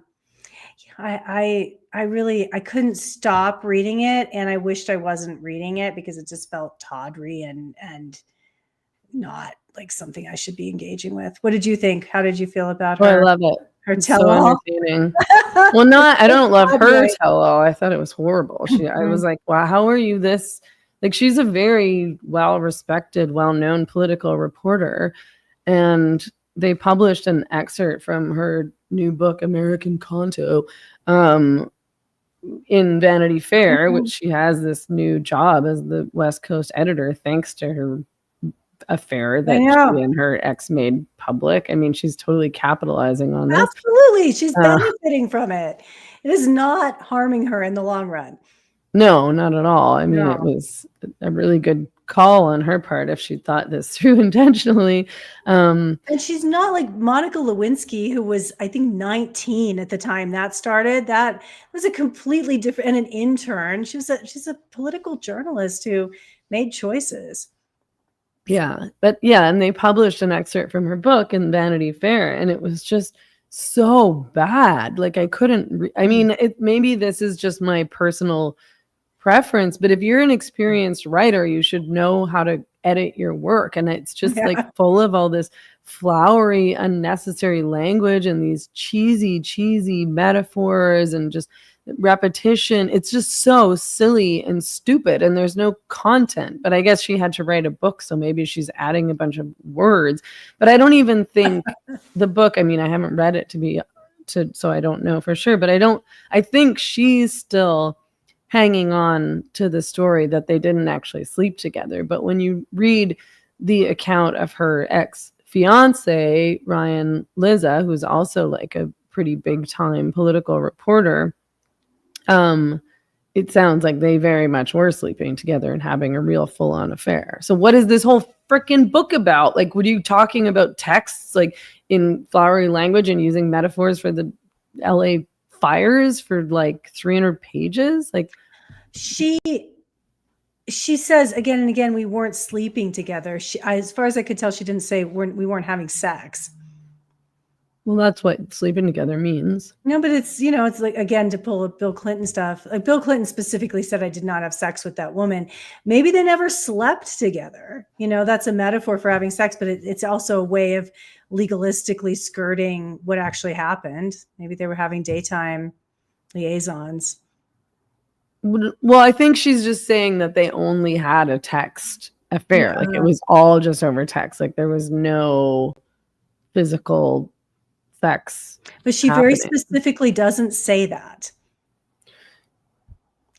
couldn't stop reading it, and I wished I wasn't reading it because it just felt tawdry and not like something I should be engaging with. What did you think? How did you feel about her?
I love it.
Her tell-all.
So entertaining. Well, I don't love her tell-all. I thought it was horrible. I was like, wow, how are you this? Like, she's a very well-respected, well-known political reporter, and they published an excerpt from her new book, American Conto, in Vanity Fair, which she has this new job as the West Coast editor, thanks to her affair that she and her ex made public. I mean, she's totally capitalizing on this.
Absolutely. She's benefiting from it. It is not harming her in the long run.
No, not at all. I mean, it was a really good call on her part if she thought this through intentionally.
And she's not like Monica Lewinsky, who was, I think, 19 at the time that started. That was a completely different, and an intern. She's a political journalist who made choices.
Yeah. But yeah, and they published an excerpt from her book in Vanity Fair, and it was just so bad. Like, I couldn't, I mean, maybe this is just my personal preference, but if you're an experienced writer, you should know how to edit your work. And it's just like full of all this flowery, unnecessary language and these cheesy metaphors and just repetition. It's just so silly and stupid, and there's no content. But I guess she had to write a book, so maybe she's adding a bunch of words. But I don't even think the book, I mean, I haven't read it so I don't know for sure, but I think she's still hanging on to the story that they didn't actually sleep together. But when you read the account of her ex-fiance, Ryan Lizza, who's also like a pretty big time political reporter, it sounds like they very much were sleeping together and having a real full-on affair. So what is this whole freaking book about? Like, were you talking about texts like in flowery language and using metaphors for the LA fires for like 300 pages? Like,
she says again and again, we weren't sleeping together. As far as I could tell, she didn't say we weren't having sex.
Well, that's what sleeping together means.
No, but it's, it's like, again, to pull up Bill Clinton stuff. Like Bill Clinton specifically said, I did not have sex with that woman. Maybe they never slept together. That's a metaphor for having sex, but it's also a way of legalistically skirting what actually happened. Maybe they were having daytime liaisons.
Well, I think she's just saying that they only had a text affair.
Yeah.
Like it was all just over text. Like there was no physical sex.
But she very specifically doesn't say that.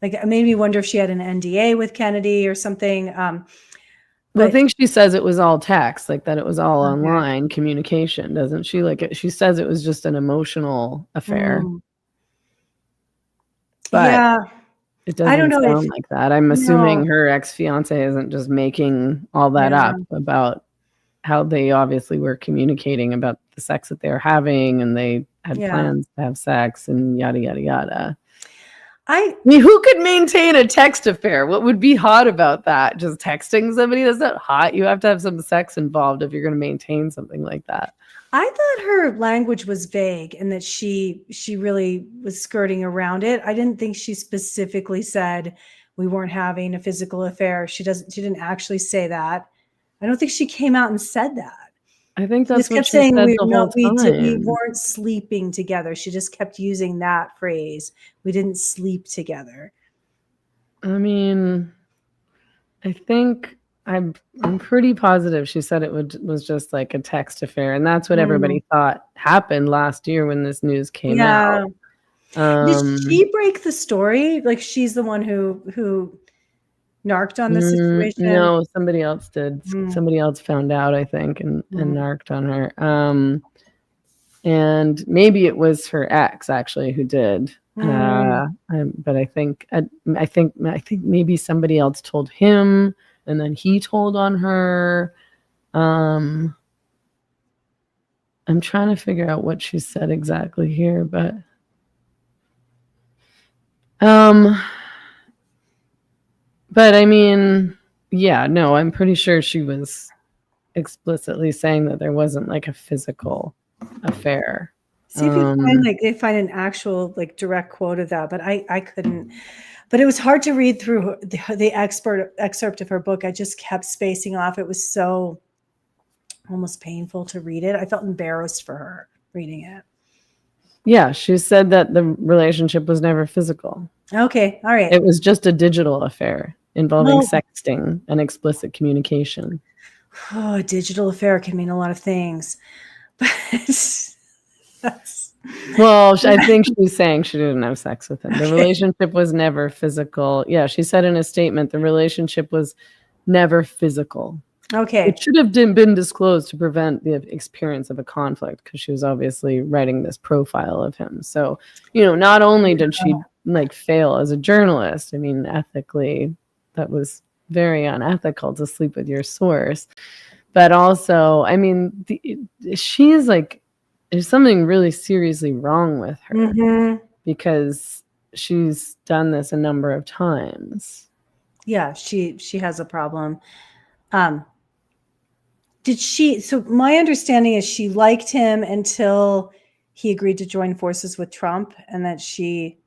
Like it made me wonder if she had an NDA with Kennedy or something.
Well, I think she says it was all text, like that it was all online communication, doesn't she? Like she says it was just an emotional affair. But yeah. It doesn't sound like that. I'm assuming her ex-fiance isn't just making all that up about how they obviously were communicating about the sex that they were having and they had plans to have sex and yada, yada, yada. I mean, who could maintain a text affair? What would be hot about that? Just texting somebody? That's not hot. You have to have some sex involved if you're going to maintain something like that.
I thought her language was vague and that she really was skirting around it. I didn't think she specifically said we weren't having a physical affair. She didn't actually say that. I don't think she came out and said that.
I think that's what she said the whole time.
We weren't sleeping together. She just kept using that phrase. We didn't sleep together.
I mean, I think I'm pretty positive she said it was just like a text affair, and that's what everybody thought happened last year when this news came out.
Did she break the story? Like she's the one who narked on the situation?
No, somebody else did. Somebody else found out, I think, and narked on her. And maybe it was her ex actually who did. But I think maybe somebody else told him, and then he told on her. I'm trying to figure out what she said exactly here, but I mean, yeah, no, I'm pretty sure she was explicitly saying that there wasn't like a physical affair.
See if you find an actual like direct quote of that, but I couldn't. But it was hard to read through the excerpt of her book. I just kept spacing off. It was so almost painful to read it. I felt embarrassed for her reading it.
Yeah, she said that the relationship was never physical.
Okay, all right.
It was just a digital affair involving sexting and explicit communication.
Oh, a digital affair can mean a lot of things.
Well, I think she's saying she didn't have sex with him. The relationship was never physical. Yeah, she said in a statement, the relationship was never physical.
Okay.
It should have been disclosed to prevent the experience of a conflict because she was obviously writing this profile of him. So, not only did she fail as a journalist, I mean, ethically, that was very unethical to sleep with your source. But also, I mean, she's like, there's something really seriously wrong with her because she's done this a number of times.
Yeah, she has a problem. So my understanding is she liked him until he agreed to join forces with Trump, and that she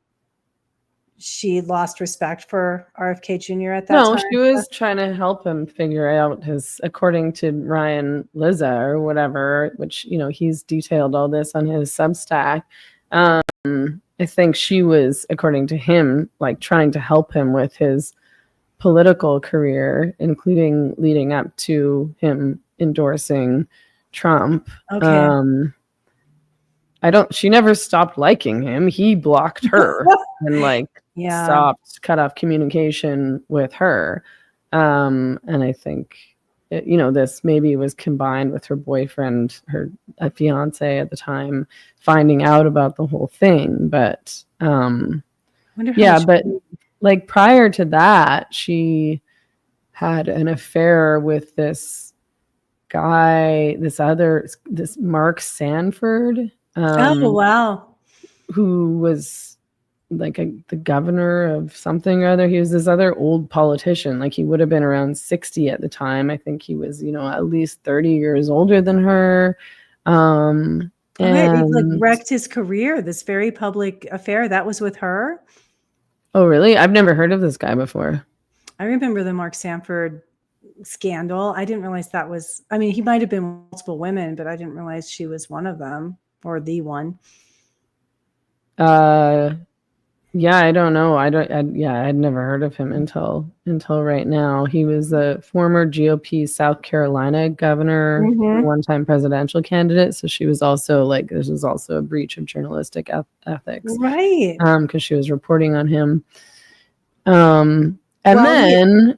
lost respect for RFK Jr. at that time.
No, she was trying to help him figure out according to Ryan Lizza or whatever, which, he's detailed all this on his Substack. I think she was, according to him, like trying to help him with his political career, including leading up to him endorsing Trump.
Okay.
She never stopped liking him. He blocked her and cut off communication with her. And I think, this maybe was combined with her boyfriend, her fiance at the time, finding out about the whole thing. But like prior to that, she had an affair with this guy, this Mark Sanford.
Oh, wow.
Who was the governor of something or other. He was this other old politician. Like he would have been around 60 at the time. I think he was, at least 30 years older than her.
Right, he like
And
wrecked his career. This very public affair that was with her.
oh, really? I've never heard of this guy before.
I remember the Mark Sanford scandal. I didn't realize that was. I mean, he might have been multiple women, but I didn't realize she was one of them or the one.
Yeah, I don't know. I'd never heard of him until right now. He was a former GOP South Carolina governor, one-time presidential candidate. So she was also like, this was also a breach of journalistic ethics,
right?
Because she was reporting on him. And then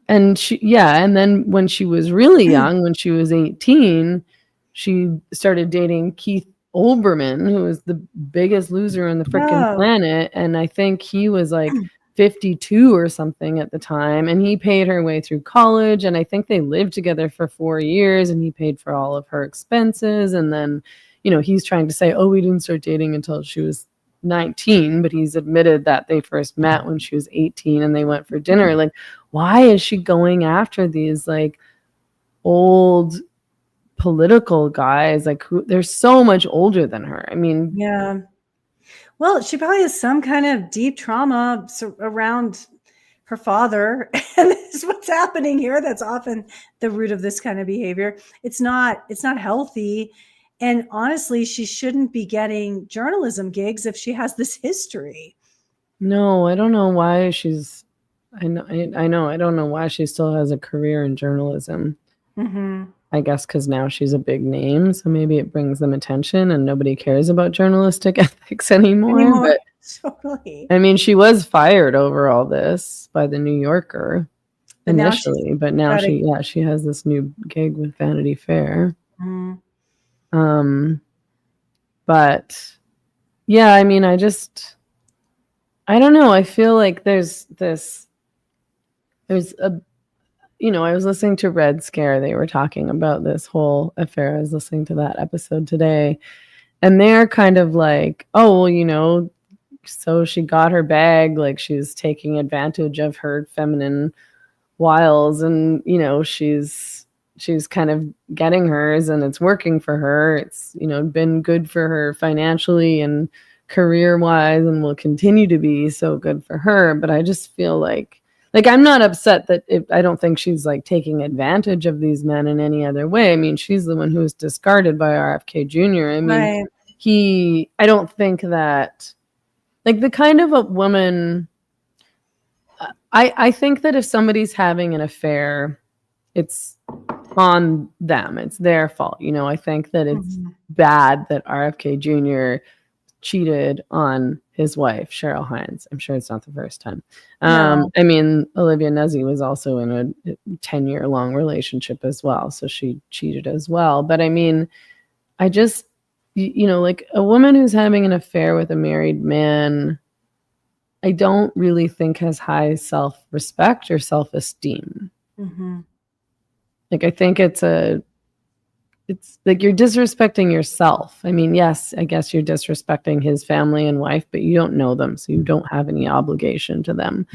when she was really young, when she was 18, she started dating Keith Olbermann, who was the biggest loser on the freaking planet. And I think he was like 52 or something at the time. And he paid her way through college. And I think they lived together for 4 years and he paid for all of her expenses. And then, he's trying to say, oh, we didn't start dating until she was 19, but he's admitted that they first met when she was 18 and they went for dinner. Like, why is she going after these like old political guys, like who they're so much older than her? I mean,
yeah. Well, she probably has some kind of deep trauma around her father, and this is what's happening here. That's often the root of this kind of behavior. It's not healthy, and honestly, she shouldn't be getting journalism gigs if she has this history.
No, I don't know why she's. I know. I don't know why she still has a career in journalism. I guess because now she's a big name, so maybe it brings them attention and nobody cares about journalistic ethics anymore. But,
totally.
I mean, she was fired over all this by the New Yorker initially, but now she has this new gig with Vanity Fair. But yeah, I mean, I don't know. I feel like there's a, I was listening to Red Scare. They were talking about this whole affair. I was listening to that episode today. And they're kind of like, oh, well, so she got her bag. Like she's taking advantage of her feminine wiles. And, she's kind of getting hers and it's working for her. It's, been good for her financially and career-wise and will continue to be so good for her. But I just feel like I'm not upset that I don't think she's like taking advantage of these men in any other way. I mean, she's the one who was discarded by RFK Jr. I mean, I don't think that like the kind of a woman, I think that if somebody's having an affair, it's on them. It's their fault. I think that it's bad that RFK Jr. cheated on his wife, Cheryl Hines. I'm sure it's not the first time. No. I mean, Olivia Nuzzi was also in a 10-year long relationship as well. So she cheated as well. But I mean, I just, like a woman who's having an affair with a married man, I don't really think has high self-respect or self-esteem. Like, I think it's like you're disrespecting yourself. I mean, yes, I guess you're disrespecting his family and wife, but you don't know them, so you don't have any obligation to them.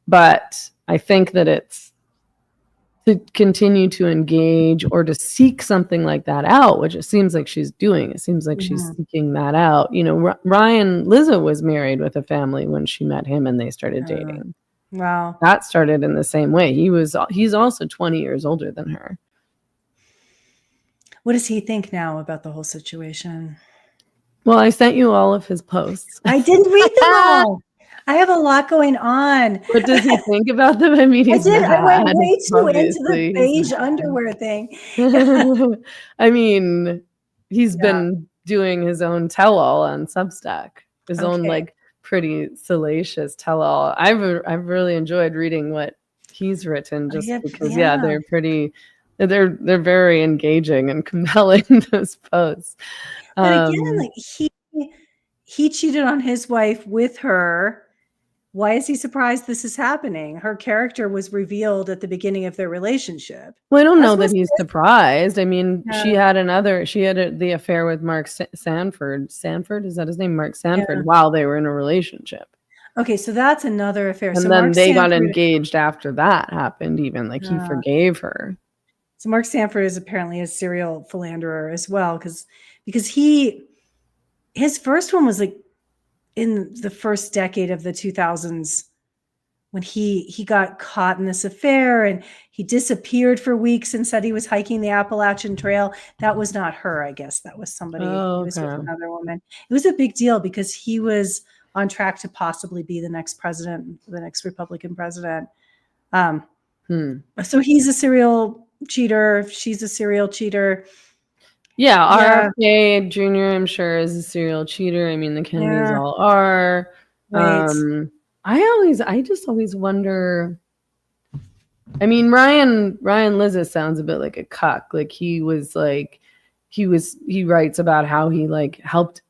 But I think that it's to continue to engage or to seek something like that out, which it seems like she's doing. It seems like she's seeking that out. Ryan Lizzo was married with a family when she met him and they started dating.
Wow.
That started in the same way. He's also 20 years older than her.
What does he think now about the whole situation?
Well, I sent you all of his posts.
I didn't read them all. I have a lot going on.
What does he think about them? I mean,
I went way too into the beige underwear thing.
I mean, he's been doing his own tell-all on Substack. His own like pretty salacious tell-all. I've really enjoyed reading what he's written just because they're pretty. They're very engaging and compelling, those posts.
But again, like he cheated on his wife with her, why is he surprised this is happening? Her character was revealed at the beginning of their relationship.
Well, I don't
That's
know that
what's
he's surprised. I mean,
yeah,
she had the affair with Mark Sanford. Sanford, is that his name? Mark Sanford,
yeah.
while they were in a relationship.
Okay, so that's another affair.
And
So
then
Mark
they got
Sanford,
engaged after that happened, even. Like, he forgave her.
so Mark Sanford is apparently a serial philanderer as well, because his first one was like in the first decade of the 2000s when he got caught in this affair and he disappeared for weeks and said he was hiking the Appalachian Trail. That was not her, I guess. That was somebody.
Oh,
He was with
okay.
another woman. It was a big deal because he was on track to possibly be the next president, the next Republican president. So he's a serial cheater. She's a serial cheater.
Yeah,
Yeah,
RFK Jr., I'm sure, is a serial cheater. I mean, the Kennedys
yeah,
all are.
right.
I just always wonder. I mean, Ryan Lizza sounds a bit like a cuck. Like, he writes about how he like helped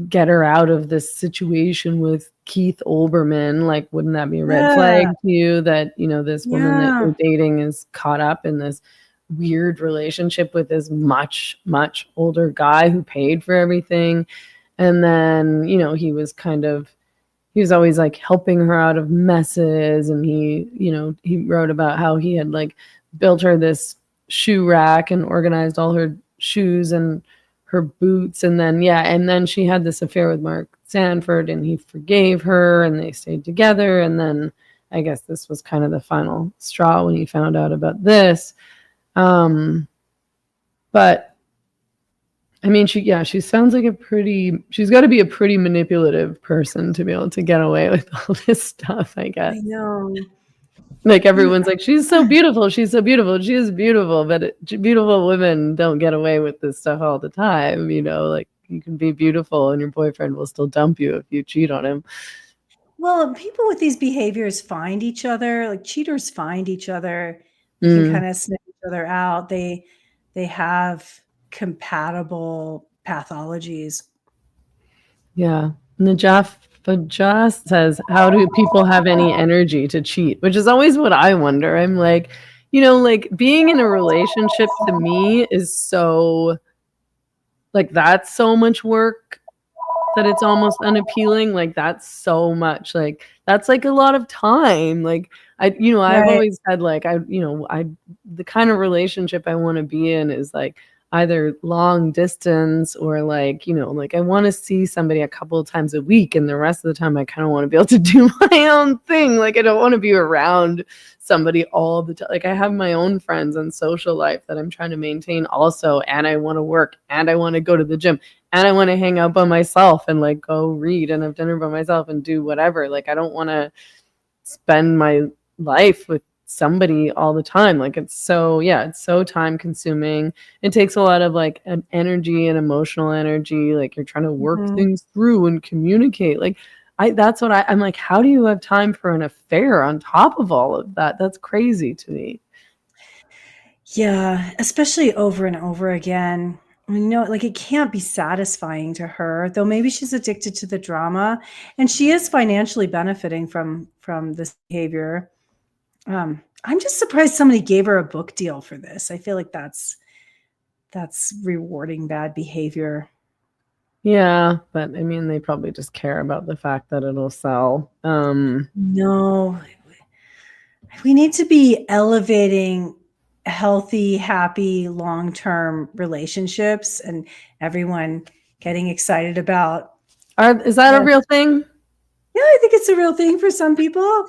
get her out of this situation with Keith Olbermann. Like, wouldn't that be a red flag
Yeah,
to you that, this woman that
yeah,
you're dating is caught up in this weird relationship with this much, much older guy who paid for everything? And then, he was always like helping her out of messes. And he wrote about how he had like built her this shoe rack and organized all her shoes and her boots. And then she had this affair with Mark Sanford and he forgave her and they stayed together. And then I guess this was kind of the final straw when he found out about this. But I mean, she sounds like she's got to be a pretty manipulative person to be able to get away with all this stuff, I guess.
I know.
Like, everyone's like, she's so beautiful. She's so beautiful. She is beautiful, but beautiful women don't get away with this stuff all the time. Like, you can be beautiful and your boyfriend will still dump you if you cheat on him.
Well, people with these behaviors find each other, like cheaters find each other. They can kind of sniff each other out. They have compatible pathologies.
Yeah. Najaf just says, how do people have any energy to cheat? Which is always what I wonder. I'm like, like, being in a relationship to me is so, like, that's so much work that it's almost unappealing. Like, that's so much, like, that's like a lot of time. Like, I've
Right.
always said, like, the kind of relationship I want to be in is like either long distance or like, like, I want to see somebody a couple of times a week and the rest of the time I kind of want to be able to do my own thing. Like, I don't want to be around somebody all the time. Like, I have my own friends and social life that I'm trying to maintain also, and I want to work and I want to go to the gym and I want to hang out by myself and like go read and have dinner by myself and do whatever. Like, I don't want to spend my life with somebody all the time. Like, it's so time consuming. It takes a lot of like an energy and emotional energy. Like, you're trying to work
Mhm.
things through and communicate. Like, that's what I'm like, how do you have time for an affair on top of all of that? That's crazy to me.
Yeah, especially over and over again. I mean, like it can't be satisfying to her, though maybe she's addicted to the drama and she is financially benefiting from this behavior. I'm just surprised somebody gave her a book deal for this. I feel like that's rewarding bad behavior.
Yeah, but I mean, they probably just care about the fact that it'll sell.
No, we need to be elevating healthy, happy, long-term relationships and everyone getting excited about.
Is that a real thing?
Yeah, I think it's a real thing for some people.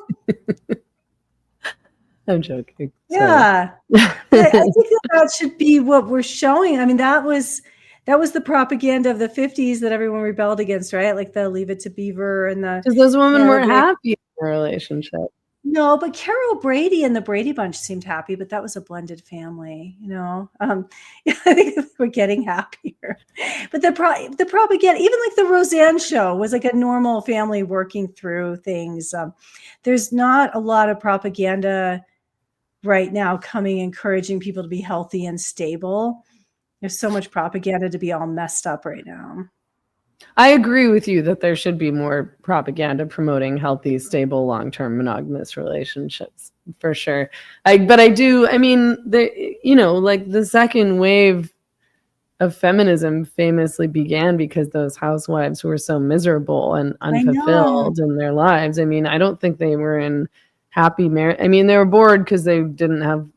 I'm joking.
Yeah. Yeah, I think that should be what we're showing. I mean, that was the propaganda of the 50s that everyone rebelled against, right? Like the Leave It to Beaver and the
Because those women weren't
Arabic.
happy in their relationship.
No, but Carol Brady and the Brady Bunch seemed happy, but that was a blended family, I think we're getting happier. But the propaganda, even like the Roseanne show was like a normal family working through things. There's not a lot of propaganda right now coming encouraging people to be healthy and stable. There's so much propaganda to be all messed up right now.
I agree with you that there should be more propaganda promoting healthy, stable, long-term monogamous relationships for sure. But I do, I mean, like the second wave of feminism famously began because those housewives were so miserable and
I know.
unfulfilled in their lives. I mean, I don't think they were in happy marriage. I mean, they were bored because they didn't have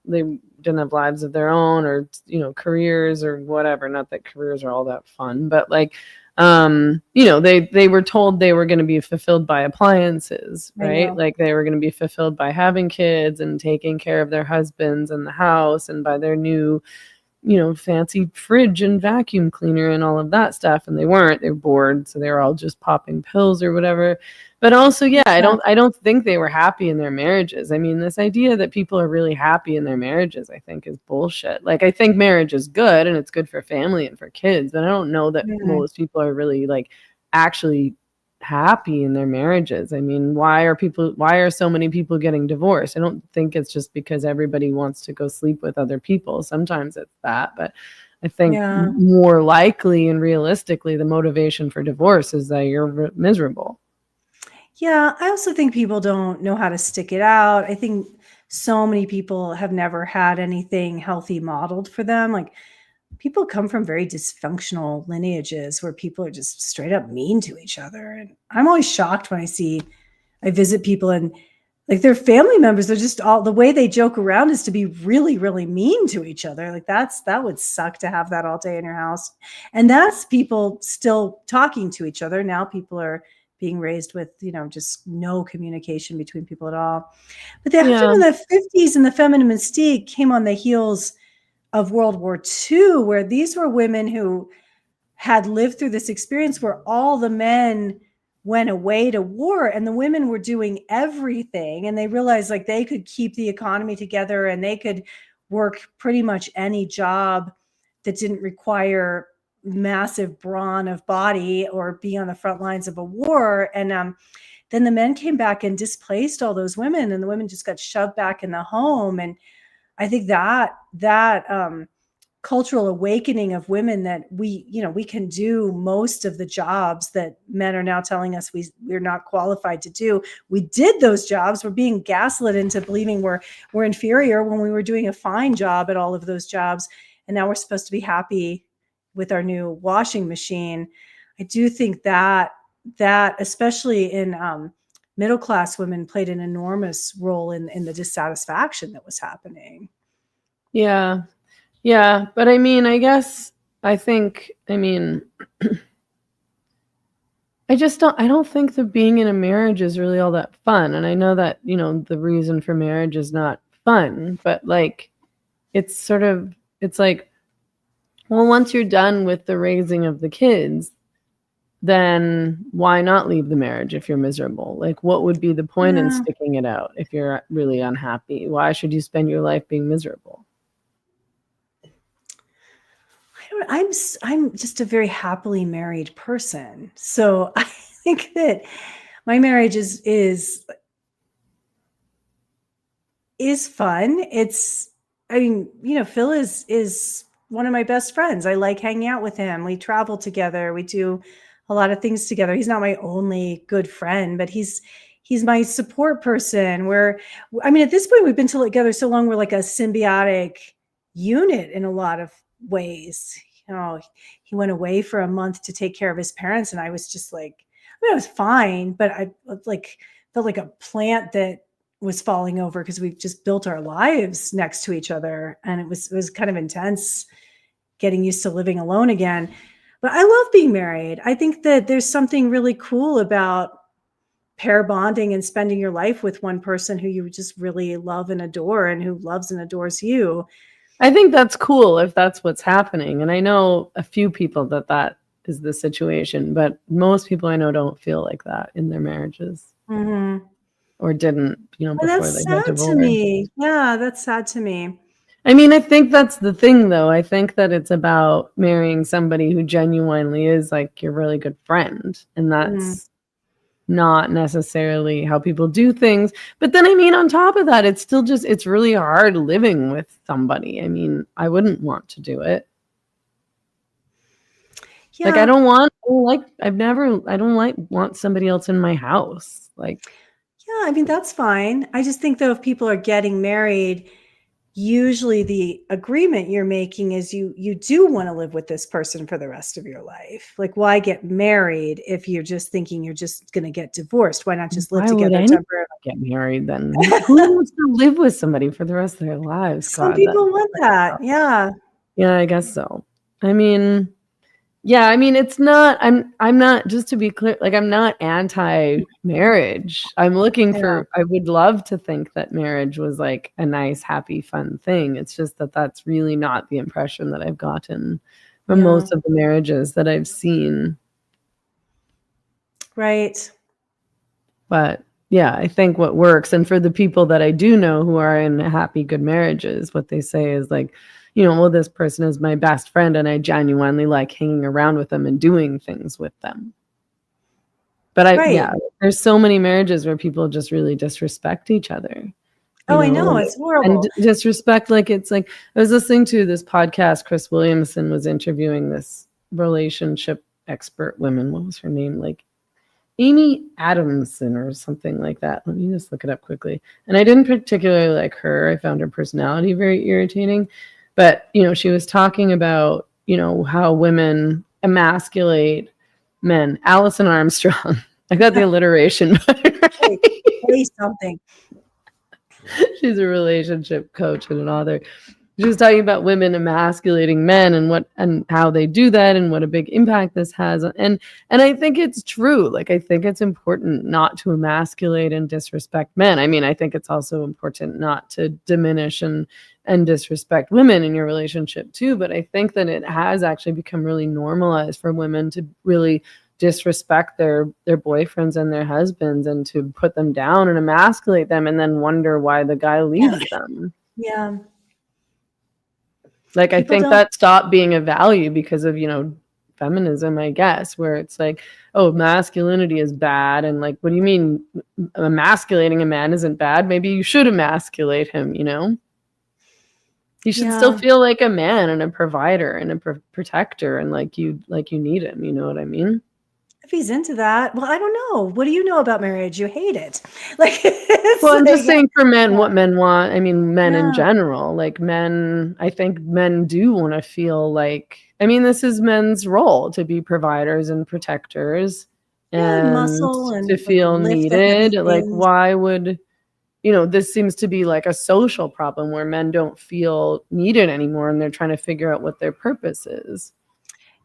lives of their own, or careers or whatever. Not that careers are all that fun, but like they were told they were going to be fulfilled by appliances,
I
right?
know.
Like they were going to be fulfilled by having kids and taking care of their husbands and the house, and by their new fancy fridge and vacuum cleaner and all of that stuff. And they weren't. They were bored, so they were all just popping pills or whatever. But also, yeah, I don't think they were happy in their marriages. I mean, this idea that people are really happy in their marriages, I think, is bullshit. Like, I think marriage is good and it's good for family and for kids, but I don't know that most people are really like actually happy in their marriages. I mean, why are so many people getting divorced? I don't think it's just because everybody wants to go sleep with other people. Sometimes it's that, but I think more likely and realistically, the motivation for divorce is that you're miserable.
Yeah, I also think people don't know how to stick it out. I think so many people have never had anything healthy modeled for them. Like, people come from very dysfunctional lineages where people are just straight up mean to each other. And I'm always shocked when I visit people and like their family members, they're just all, the way they joke around is to be really, really mean to each other. Like that would suck to have that all day in your house. And that's people still talking to each other. Now people are being raised with, just no communication between people at all. But they happened in the 50s, and the feminine mystique came on the heels of World War II, where these were women who had lived through this experience where all the men went away to war and the women were doing everything, and they realized like they could keep the economy together and they could work pretty much any job that didn't require massive brawn of body or be on the front lines of a war. And then the men came back and displaced all those women, and the women just got shoved back in the home. And I think that cultural awakening of women, that we can do most of the jobs that men are now telling us we're not qualified to do. We did those jobs. We're being gaslit into believing we're inferior when we were doing a fine job at all of those jobs. And now we're supposed to be happy with our new washing machine. I do think that especially in middle-class women played an enormous role in the dissatisfaction that was happening.
Yeah. But I mean, I don't think that being in a marriage is really all that fun. And I know that, the reason for marriage is not fun, but like, it's like, well, once you're done with the raising of the kids, then why not leave the marriage if you're miserable? Like, what would be the point in sticking it out if you're really unhappy? Why should you spend your life being miserable?
I'm just a very happily married person. So I think that my marriage is fun. Phil is one of my best friends. I like hanging out with him. We travel together. We do a lot of things together. He's not my only good friend, but he's my support person. At this point, we've been together so long, we're like a symbiotic unit in a lot of ways. He went away for a month to take care of his parents, and I was just like, I was fine, but I felt like a plant that was falling over because we've just built our lives next to each other, and it was kind of intense getting used to living alone again. But I love being married. I think that there's something really cool about pair bonding and spending your life with one person who you just really love and adore, and who loves and adores you.
I think that's cool if that's what's happening. And I know a few people that is the situation, but most people I know don't feel like that in their marriages.
Mm-hmm.
Or didn't, before they got divorced.
That's sad to me. Yeah, that's sad to me.
I mean, I think that's the thing, though. I think that it's about marrying somebody who genuinely is like your really good friend. And that's not necessarily how people do things. But then, on top of that, it's still it's really hard living with somebody. I wouldn't want to do it. Like, I don't want somebody else in my house. Like,
yeah, I mean, that's fine. I just think though, if people are getting married, usually the agreement you're making is you do want to live with this person for the rest of your life. Like, why get married if you're just thinking you're just going to get divorced? Why not just live
why would
together
anyone
temporarily?
get married then? Who wants to live with somebody for the rest of their lives?
Some
God,
people want that. Yeah.
yeah, I guess so. I mean, yeah, I mean, it's not, I'm not, just to be clear, like, I'm not anti-marriage. I'm looking
Yeah.
I would love to think that marriage was like a nice, happy, fun thing. It's just that that's really not the impression that I've gotten from
Yeah.
most of the marriages that I've seen.
Right.
But yeah, I think what works, and for the people that I do know who are in happy, good marriages, what they say is like, well, this person is my best friend and I genuinely like hanging around with them and doing things with them. But
Right.
there's so many marriages where people just really disrespect each other.
Oh, I know. It's horrible.
And disrespect, like, it's like, I was listening to this podcast, Chris Williamson was interviewing this relationship expert woman. What was her name? Like Amy Adamson or something like that. Let me just look it up quickly. And I didn't particularly like her. I found her personality very irritating. But, she was talking about, how women emasculate men. Alison Armstrong. I got the alliteration.
Say something.
She's a relationship coach and an author. She was talking about women emasculating men and how they do that and what a big impact this has. And I think it's true. Like, I think it's important not to emasculate and disrespect men. I mean, I think it's also important not to diminish and disrespect women in your relationship too. But I think that it has actually become really normalized for women to really disrespect their boyfriends and their husbands and to put them down and emasculate them and then wonder why the guy leaves them.
Yeah.
Like, I think that stopped being a value because of, feminism, I guess, where it's like, oh, masculinity is bad. And like, what do you mean emasculating a man isn't bad? Maybe you should emasculate him, You should still feel like a man and a provider and a protector and like you need him. You know what I mean?
If he's into that, well, I don't know. What do you know about marriage? You hate it. Like,
well, I'm just saying for men, what men want. I mean, men in general, like men, I think men do want to feel like, I mean, this is men's role to be providers and protectors and
muscle and
to feel needed. Like, why would, this seems to be like a social problem where men don't feel needed anymore and they're trying to figure out what their purpose is.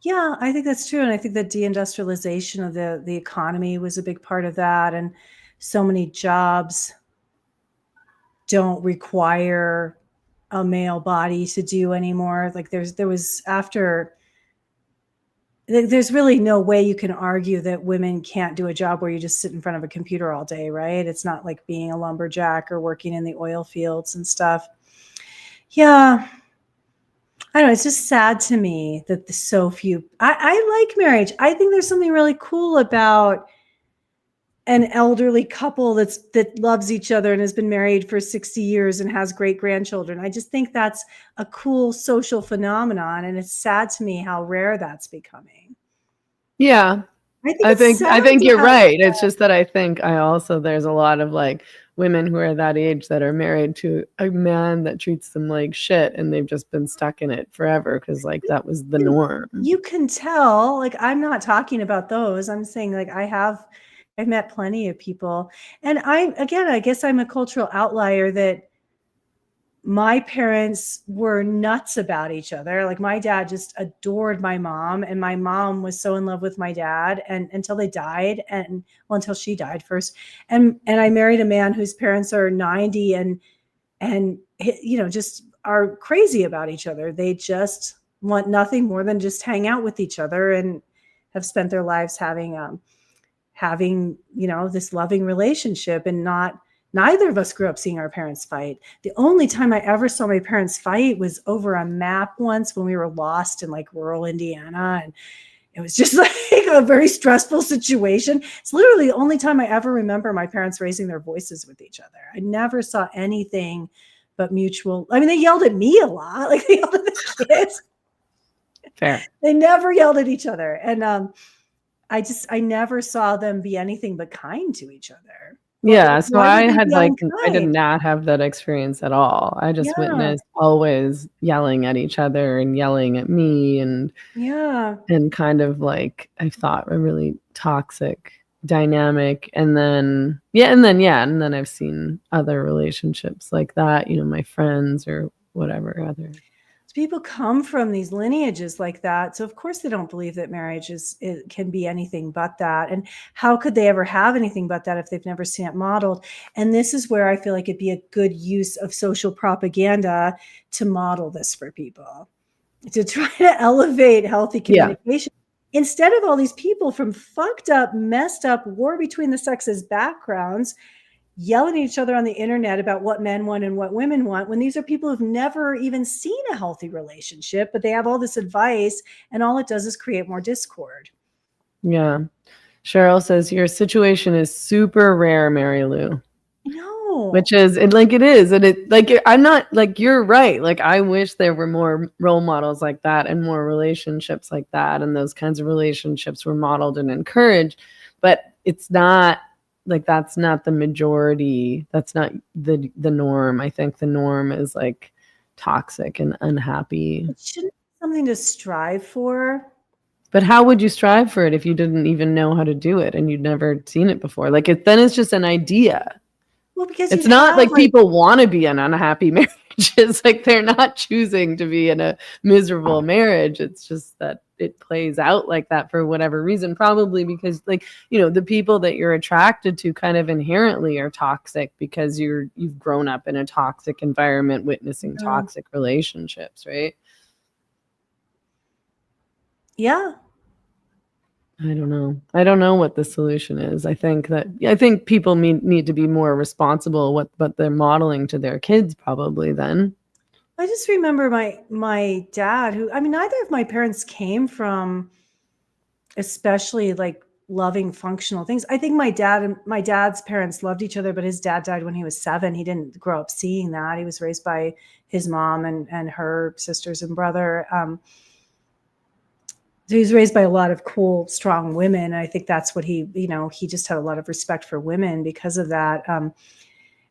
Yeah, I think that's true. And I think the deindustrialization of the economy was a big part of that. And so many jobs don't require a male body to do anymore. Like there's really no way you can argue that women can't do a job where you just sit in front of a computer all day, right? It's not like being a lumberjack or working in the oil fields and stuff. Yeah. I don't know. It's just sad to me that so few. I like marriage. I think there's something really cool about an elderly couple that loves each other and has been married for 60 years and has great grandchildren. I just think that's a cool social phenomenon, and it's sad to me how rare that's becoming.
Yeah, I think you're right. It's just that I think there's a lot of like women who are that age that are married to a man that treats them like shit and they've just been stuck in it forever because like that was the norm.
You can tell, like, I'm not talking about those. I'm saying like I've met plenty of people, and I guess I'm a cultural outlier that my parents were nuts about each other. Like my dad just adored my mom, and my mom was so in love with my dad, and until they died, until she died first. And I married a man whose parents are 90 and just are crazy about each other. They just want nothing more than just hang out with each other and have spent their lives having this loving relationship. And neither of us grew up seeing our parents fight. The only time I ever saw my parents fight was over a map once when we were lost in like rural Indiana. And it was just like a very stressful situation. It's literally the only time I ever remember my parents raising their voices with each other. I never saw anything but mutual. I mean, they yelled at me a lot. Like they yelled at the kids.
Fair.
They never yelled at each other. And I never saw them be anything but kind to each other.
Yeah, so
Why would they be
I did
unkind?
not have that experience at all. I just
Yeah.
witnessed always yelling at each other and yelling at me and
Yeah.
kind of like I thought a really toxic dynamic. And then I've seen other relationships like that, my friends or whatever other.
People come from these lineages like that, so of course they don't believe that marriage it can be anything but that. And how could they ever have anything but that if they've never seen it modeled? And this is where I feel like it'd be a good use of social propaganda to model this for people, to try to elevate healthy communication instead of all these people from fucked up, messed up, war between the sexes backgrounds yelling at each other on the internet about what men want and what women want, when these are people who've never even seen a healthy relationship, but they have all this advice and all it does is create more discord.
Yeah. Cheryl says your situation is super rare, Mary Lou.
No.
Which is it is. And I'm not like, you're right. Like, I wish there were more role models like that and more relationships like that. And those kinds of relationships were modeled and encouraged, but it's not like, that's not the majority. That's not the norm. I think the norm is like toxic and unhappy.
It shouldn't be something to strive for.
But how would you strive for it if you didn't even know how to do it and you'd never seen it before? Like, then it's just an idea.
Well, because
it's not like people want to be in unhappy marriages. Like, they're not choosing to be in a miserable marriage. It's just that it plays out like that for whatever reason, probably because the people that you're attracted to kind of inherently are toxic because you've grown up in a toxic environment witnessing toxic relationships, right?
Yeah.
I don't know what the solution is. I think people need to be more responsible what they're modeling to their kids probably then.
I just remember my dad, who, I mean, neither of my parents came from especially like loving functional things. I think my dad's parents loved each other, but his dad died when he was 7. He didn't grow up seeing that. He was raised by his mom and her sisters and brother. So he was raised by a lot of cool, strong women. And I think that's what he just had a lot of respect for women because of that. And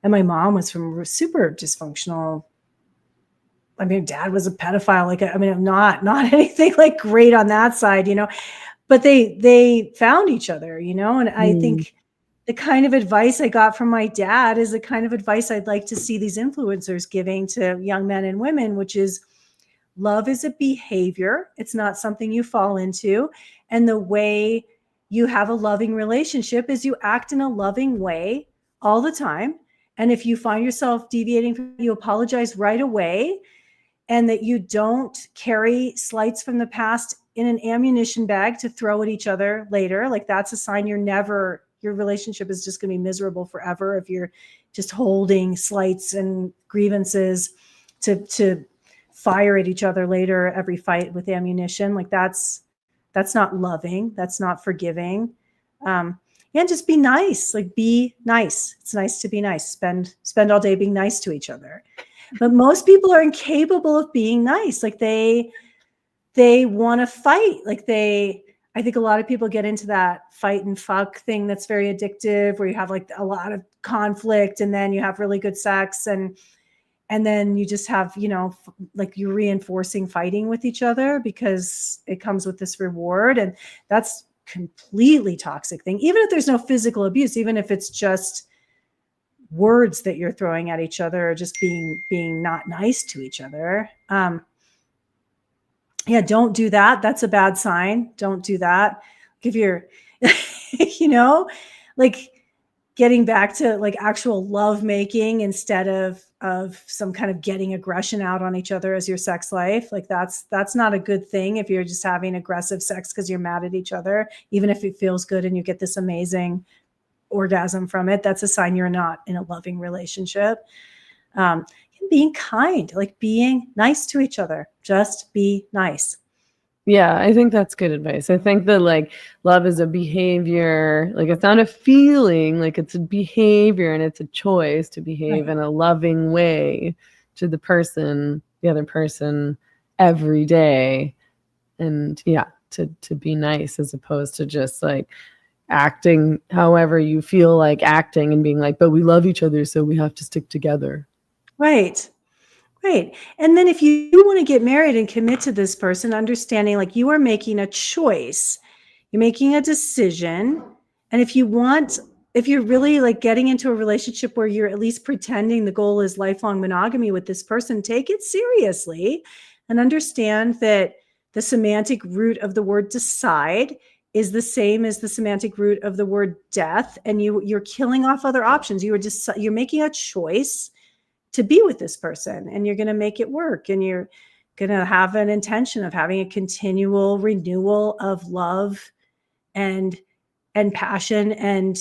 my mom was from super dysfunctional. I mean, dad was a pedophile. Like, I mean, not anything like great on that side, but they found each other, and I think the kind of advice I got from my dad is the kind of advice I'd like to see these influencers giving to young men and women, which is love is a behavior. It's not something you fall into. And the way you have a loving relationship is you act in a loving way all the time. And if you find yourself deviating, you apologize right away, and that you don't carry slights from the past in an ammunition bag to throw at each other later. Like, that's a sign your relationship is just going to be miserable forever if you're just holding slights and grievances to fire at each other later every fight with ammunition. Like, that's not loving. That's not forgiving. And just be nice. Like, be nice. It's nice to be nice. Spend all day being nice to each other. But most people are incapable of being nice. Like, they want to fight. Like, I think a lot of people get into that fight and fuck thing that's very addictive, where you have like a lot of conflict and then you have really good sex and then you just have, like, you're reinforcing fighting with each other because it comes with this reward. And that's completely toxic thing. Even if there's no physical abuse, even if it's just words that you're throwing at each other or just being not nice to each other. Don't do that. That's a bad sign. Don't do that. If you're, like, getting back to like actual love making instead of some kind of getting aggression out on each other as your sex life. Like, that's not a good thing. If you're just having aggressive sex because you're mad at each other, even if it feels good and you get this amazing orgasm from it, that's a sign you're not in a loving relationship. Being kind, like being nice to each other, just be nice.
Yeah, I think that's good advice. I think that like love is a behavior, like it's not a feeling, like it's a behavior and it's a choice to behave in a loving way to the other person every day. and to be nice, as opposed to just like acting however you feel like acting and being like, but we love each other, so we have to stick together.
Right. Right. And then if you want to get married and commit to this person, understanding like you are making a choice, you're making a decision. And if you're really like getting into a relationship where you're at least pretending the goal is lifelong monogamy with this person, take it seriously and understand that the semantic root of the word decide is the same as the semantic root of the word death. And you're killing off other options. You're making a choice to be with this person, and you're going to make it work, and you're going to have an intention of having a continual renewal of love and passion and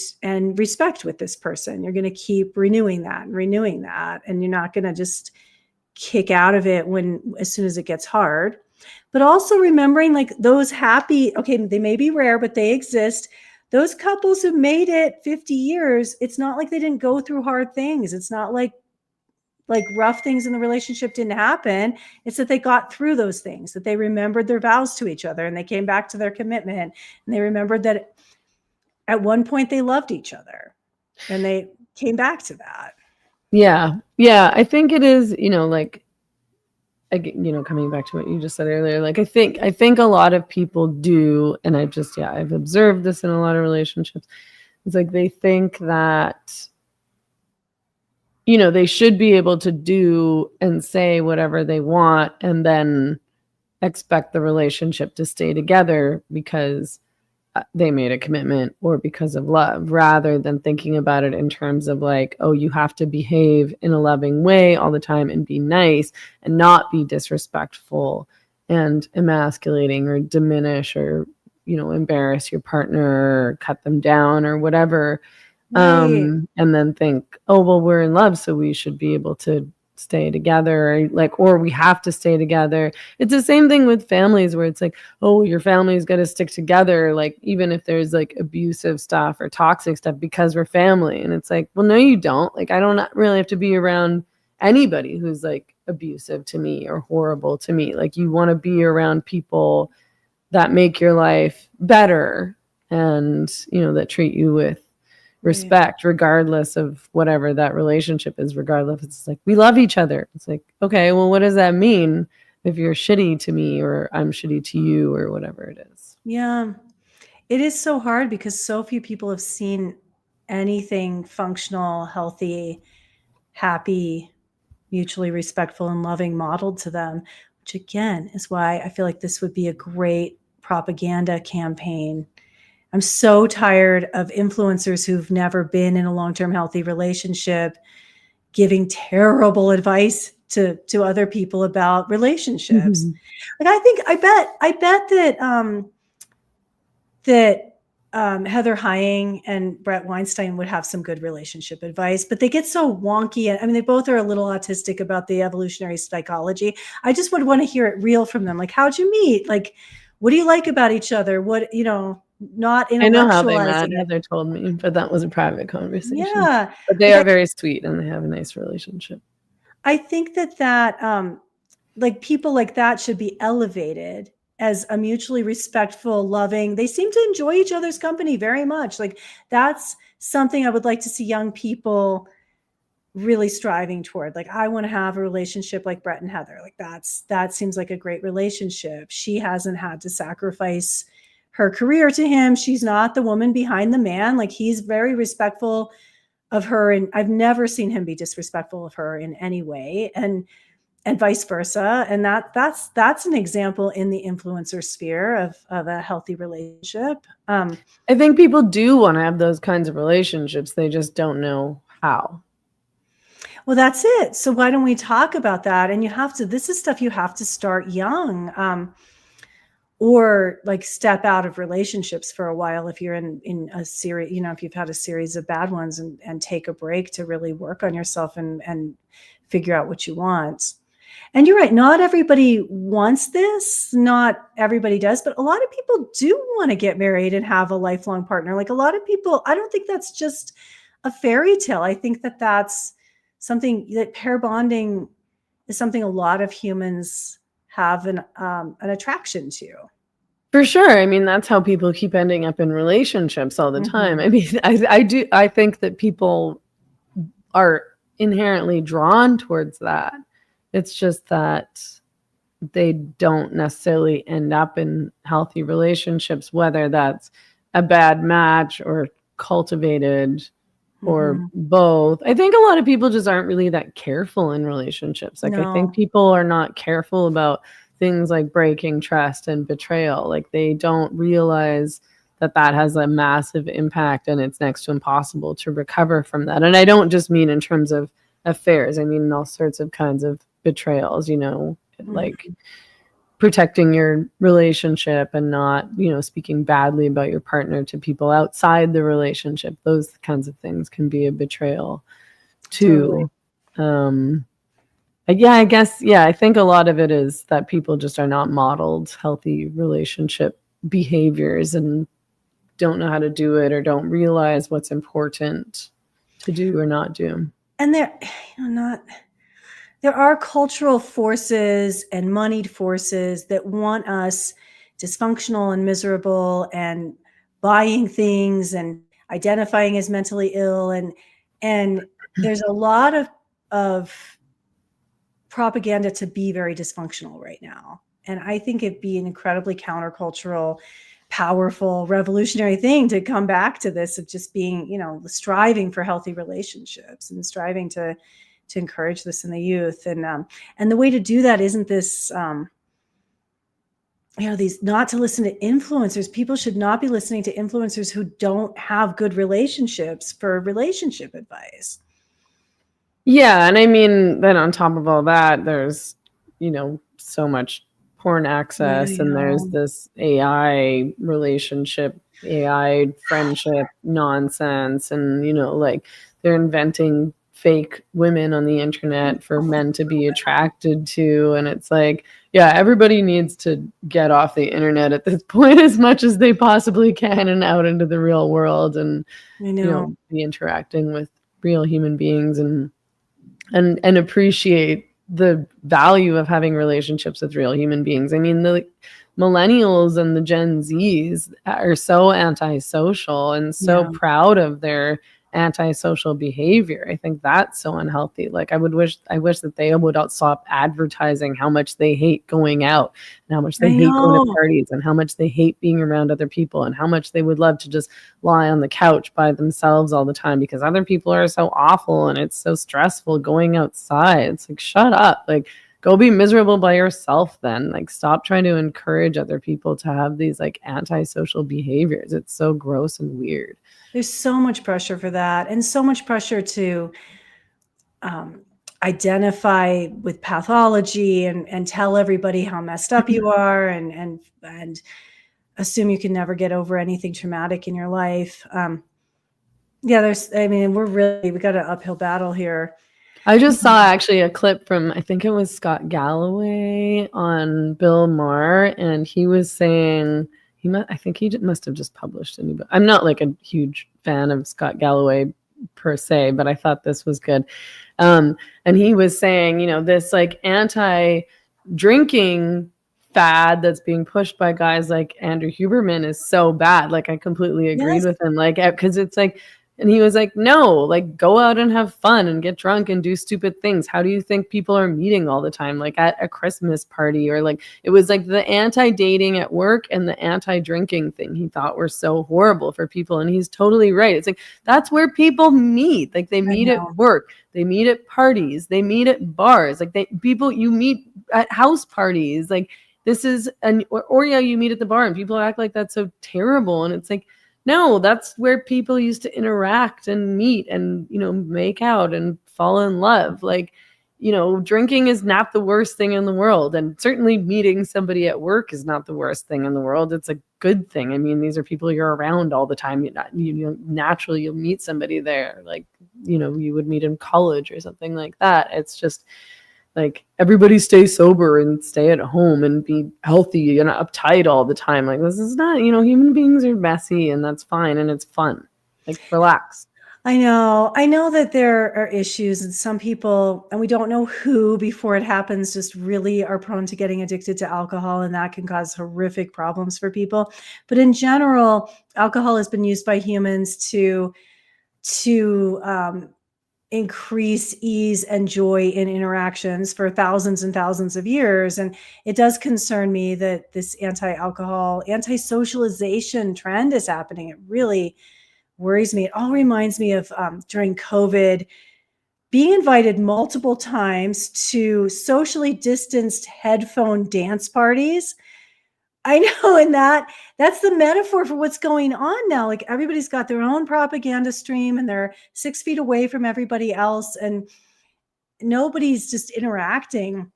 respect with this person. You're going to keep renewing that, and you're not going to just kick out of it as soon as it gets hard. But also remembering like those happy, okay, they may be rare, but they exist. Those couples who made it 50 years, it's not like they didn't go through hard things. It's not like rough things in the relationship didn't happen. It's that they got through those things, that they remembered their vows to each other, and they came back to their commitment, and they remembered that at one point they loved each other, and they came back to that.
Yeah. I think it is, like, coming back to what you just said earlier, like I think a lot of people do, and I've observed this in a lot of relationships. It's like they think that they should be able to do and say whatever they want and then expect the relationship to stay together because they made a commitment or because of love, rather than thinking about it in terms of like, oh, you have to behave in a loving way all the time and be nice and not be disrespectful and emasculating or diminish or, embarrass your partner or cut them down or whatever.
Right.
And then think, oh, well, we're in love, so we should be able to stay together, or we have to stay together. It's the same thing with families where it's like, oh, your family's got to stick together, like even if there's like abusive stuff or toxic stuff, because we're family. And it's like, well, no, you don't. Like, I don't really have to be around anybody who's like abusive to me or horrible to me. Like, you want to be around people that make your life better and, that treat you with respect, regardless of whatever that relationship is, regardless. It's like, we love each other. It's like, okay, well, what does that mean if you're shitty to me or I'm shitty to you or whatever it is?
Yeah. It is so hard because so few people have seen anything functional, healthy, happy, mutually respectful, and loving modeled to them, which again is why I feel like this would be a great propaganda campaign. I'm so tired of influencers who've never been in a long-term healthy relationship giving terrible advice to other people about relationships. Like, I bet that Heather Hying and Brett Weinstein would have some good relationship advice, but they get so wonky. I mean, they both are a little autistic about the evolutionary psychology. I just would want to hear it real from them. Like, how'd you meet? Like, what do you like about each other? What, not intellectualizing.
I know how they met. Heather told me, but that was a private conversation.
Yeah.
But they are very sweet and they have a nice relationship.
I think that like people like that should be elevated as a mutually respectful, loving. They seem to enjoy each other's company very much. Like, that's something I would like to see young people really striving toward. Like, I want to have a relationship like Brett and Heather. Like, that seems like a great relationship. She hasn't had to sacrifice her career to him. She's not the woman behind the man. Like, he's very respectful of her, and I've never seen him be disrespectful of her in any way, and vice versa. And that's an example in the influencer sphere of a healthy relationship.
I think people do want to have those kinds of relationships. They just don't know how.
Well, that's it. So why don't we talk about that? And this is stuff you have to start young, or like step out of relationships for a while if you're in a series, if you've had a series of bad ones, and take a break to really work on yourself and figure out what you want. And you're right, not everybody wants this, not everybody does, but a lot of people do want to get married and have a lifelong partner. Like, a lot of people, I don't think that's just a fairy tale. I think that that's something that pair bonding is something a lot of humans have an attraction to.
For sure. I mean, that's how people keep ending up in relationships all the time. I mean, I think that people are inherently drawn towards that. It's just that they don't necessarily end up in healthy relationships, whether that's a bad match or cultivated or both. I think a lot of people just aren't really that careful in relationships. Like, I think people are not careful about things like breaking trust and betrayal. Like, they don't realize that that has a massive impact, and it's next to impossible to recover from that. And I don't just mean in terms of affairs. I mean in all sorts of kinds of betrayals, like protecting your relationship and not, speaking badly about your partner to people outside the relationship. Those kinds of things can be a betrayal too. Totally. I guess, I think a lot of it is that people just are not modeled healthy relationship behaviors and don't know how to do it or don't realize what's important to do or not do.
And there are cultural forces and moneyed forces that want us dysfunctional and miserable and buying things and identifying as mentally ill. And there's a lot of propaganda to be very dysfunctional right now. And I think it'd be an incredibly countercultural, powerful, revolutionary thing to come back to this of just being, striving for healthy relationships and striving to encourage this in the youth. And the way to do that isn't this, these, not to listen to influencers. People should not be listening to influencers who don't have good relationships for relationship advice.
Yeah. And I mean, then on top of all that, there's, so much porn access and there's this AI relationship, AI friendship nonsense. And, like they're inventing fake women on the internet for men to be attracted to. And it's like, everybody needs to get off the internet at this point as much as they possibly can and out into the real world and, be interacting with real human beings and appreciate the value of having relationships with real human beings. I mean, the millennials and the Gen Zs are so antisocial and so proud of their antisocial behavior. I think that's so unhealthy. Like, I wish that they would stop advertising how much they hate going out and how much they hate going to parties and how much they hate being around other people and how much they would love to just lie on the couch by themselves all the time because other people are so awful and it's so stressful going outside. It's like, shut up. Like, go be miserable by yourself then. Like, stop trying to encourage other people to have these like antisocial behaviors. It's so gross and weird.
There's so much pressure for that and so much pressure to identify with pathology and tell everybody how messed up you are and assume you can never get over anything traumatic in your life. We got an uphill battle here.
I just saw actually a clip from, I think it was Scott Galloway on Bill Maher, and he was saying, I think he must have just published a new book. I'm not like a huge fan of Scott Galloway per se, but I thought this was good. And he was saying, this like anti-drinking fad that's being pushed by guys like Andrew Huberman is so bad. Like, I completely agreed with him. Like, because it's like, and he was like, no, like, go out and have fun and get drunk and do stupid things. How do you think people are meeting all the time? Like at a Christmas party, or like, it was like the anti-dating at work and the anti-drinking thing he thought were so horrible for people. And he's totally right. It's like, that's where people meet. Like, they meet at work, they meet at parties, they meet at bars. Like, you meet at house parties. Like, this is you meet at the bar and people act like that's so terrible. And it's like, no, that's where people used to interact and meet and, make out and fall in love. Like, drinking is not the worst thing in the world. And certainly meeting somebody at work is not the worst thing in the world. It's a good thing. I mean, these are people you're around all the time. Naturally, you'll meet somebody there. Like, you would meet in college or something like that. It's just like, everybody stay sober and stay at home and be healthy and uptight all the time. Like, this is not, human beings are messy and that's fine and it's fun. Like, relax.
I know that there are issues, and some people, and we don't know who before it happens, just really are prone to getting addicted to alcohol, and that can cause horrific problems for people. But in general, alcohol has been used by humans to increase ease and joy in interactions for thousands and thousands of years. And it does concern me that this anti-alcohol, anti-socialization trend is happening. It really worries me. It all reminds me of during COVID, being invited multiple times to socially distanced headphone dance parties. I know, and that's the metaphor for what's going on now. Like, everybody's got their own propaganda stream, and they're 6 feet away from everybody else, and nobody's just interacting.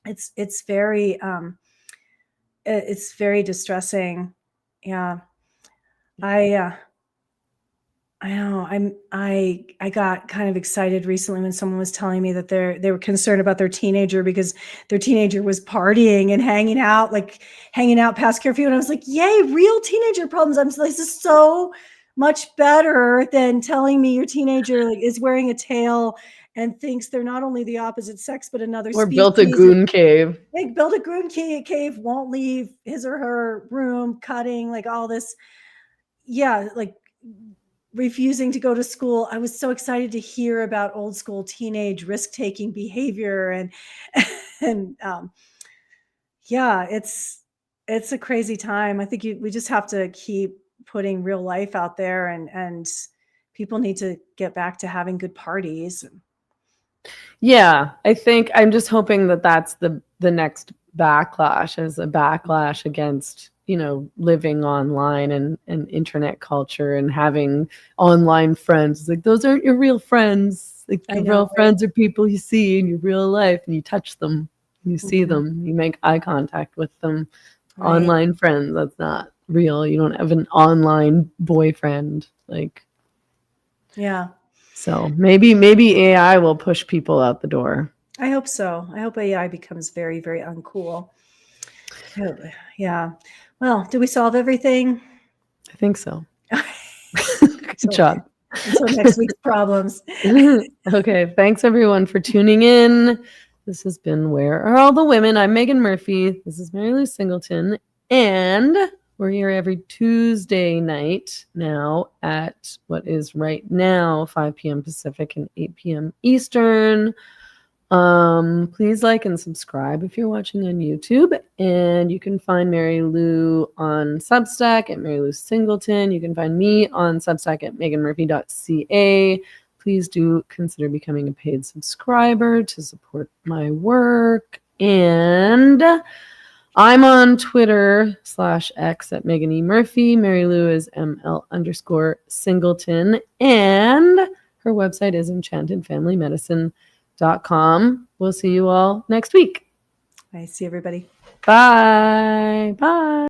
It's very distressing. Yeah, I know. I got kind of excited recently when someone was telling me that they were concerned about their teenager because their teenager was partying and hanging out past curfew. And I was like, yay, real teenager problems. I'm like, this is so much better than telling me your teenager is wearing a tail and thinks they're not only the opposite sex, but another
Or
species.
built a goon cave.
Like, built a goon cave, won't leave his or her room, cutting, like all this. Yeah, like refusing to go to school. I was so excited to hear about old school teenage risk-taking behavior, and yeah, it's a crazy time. I think we just have to keep putting real life out there, and people need to get back to having good parties.
Yeah, I think I'm just hoping that that's the next backlash, as a backlash against, living online and internet culture and having online friends. It's like, those aren't your real friends. Like, your real friends are people you see in your real life, and you touch them, you see them, you make eye contact with them. Right. Online friends, that's not real. You don't have an online boyfriend.
Yeah.
So maybe AI will push people out the door.
I hope so. I hope AI becomes very, very uncool. Yeah. Well, did we solve everything?
I think so. Good job.
Until next week's problems.
Okay. Thanks, everyone, for tuning in. This has been Where Are All the Women? I'm Meghan Murphy. This is Mary Lou Singleton. And we're here every Tuesday night now at what is right now 5 p.m. Pacific and 8 p.m. Eastern. Please like and subscribe if you're watching on YouTube. And you can find Mary Lou on Substack at Mary Lou Singleton. You can find me on Substack at meganmurphy.ca. Please do consider becoming a paid subscriber to support my work. And I'm on Twitter/X at Megan E. Murphy. Mary Lou is ML_Singleton. And her website is enchantedfamilymedicine.com. We'll see you all next week.
I see everybody.
Bye. Bye.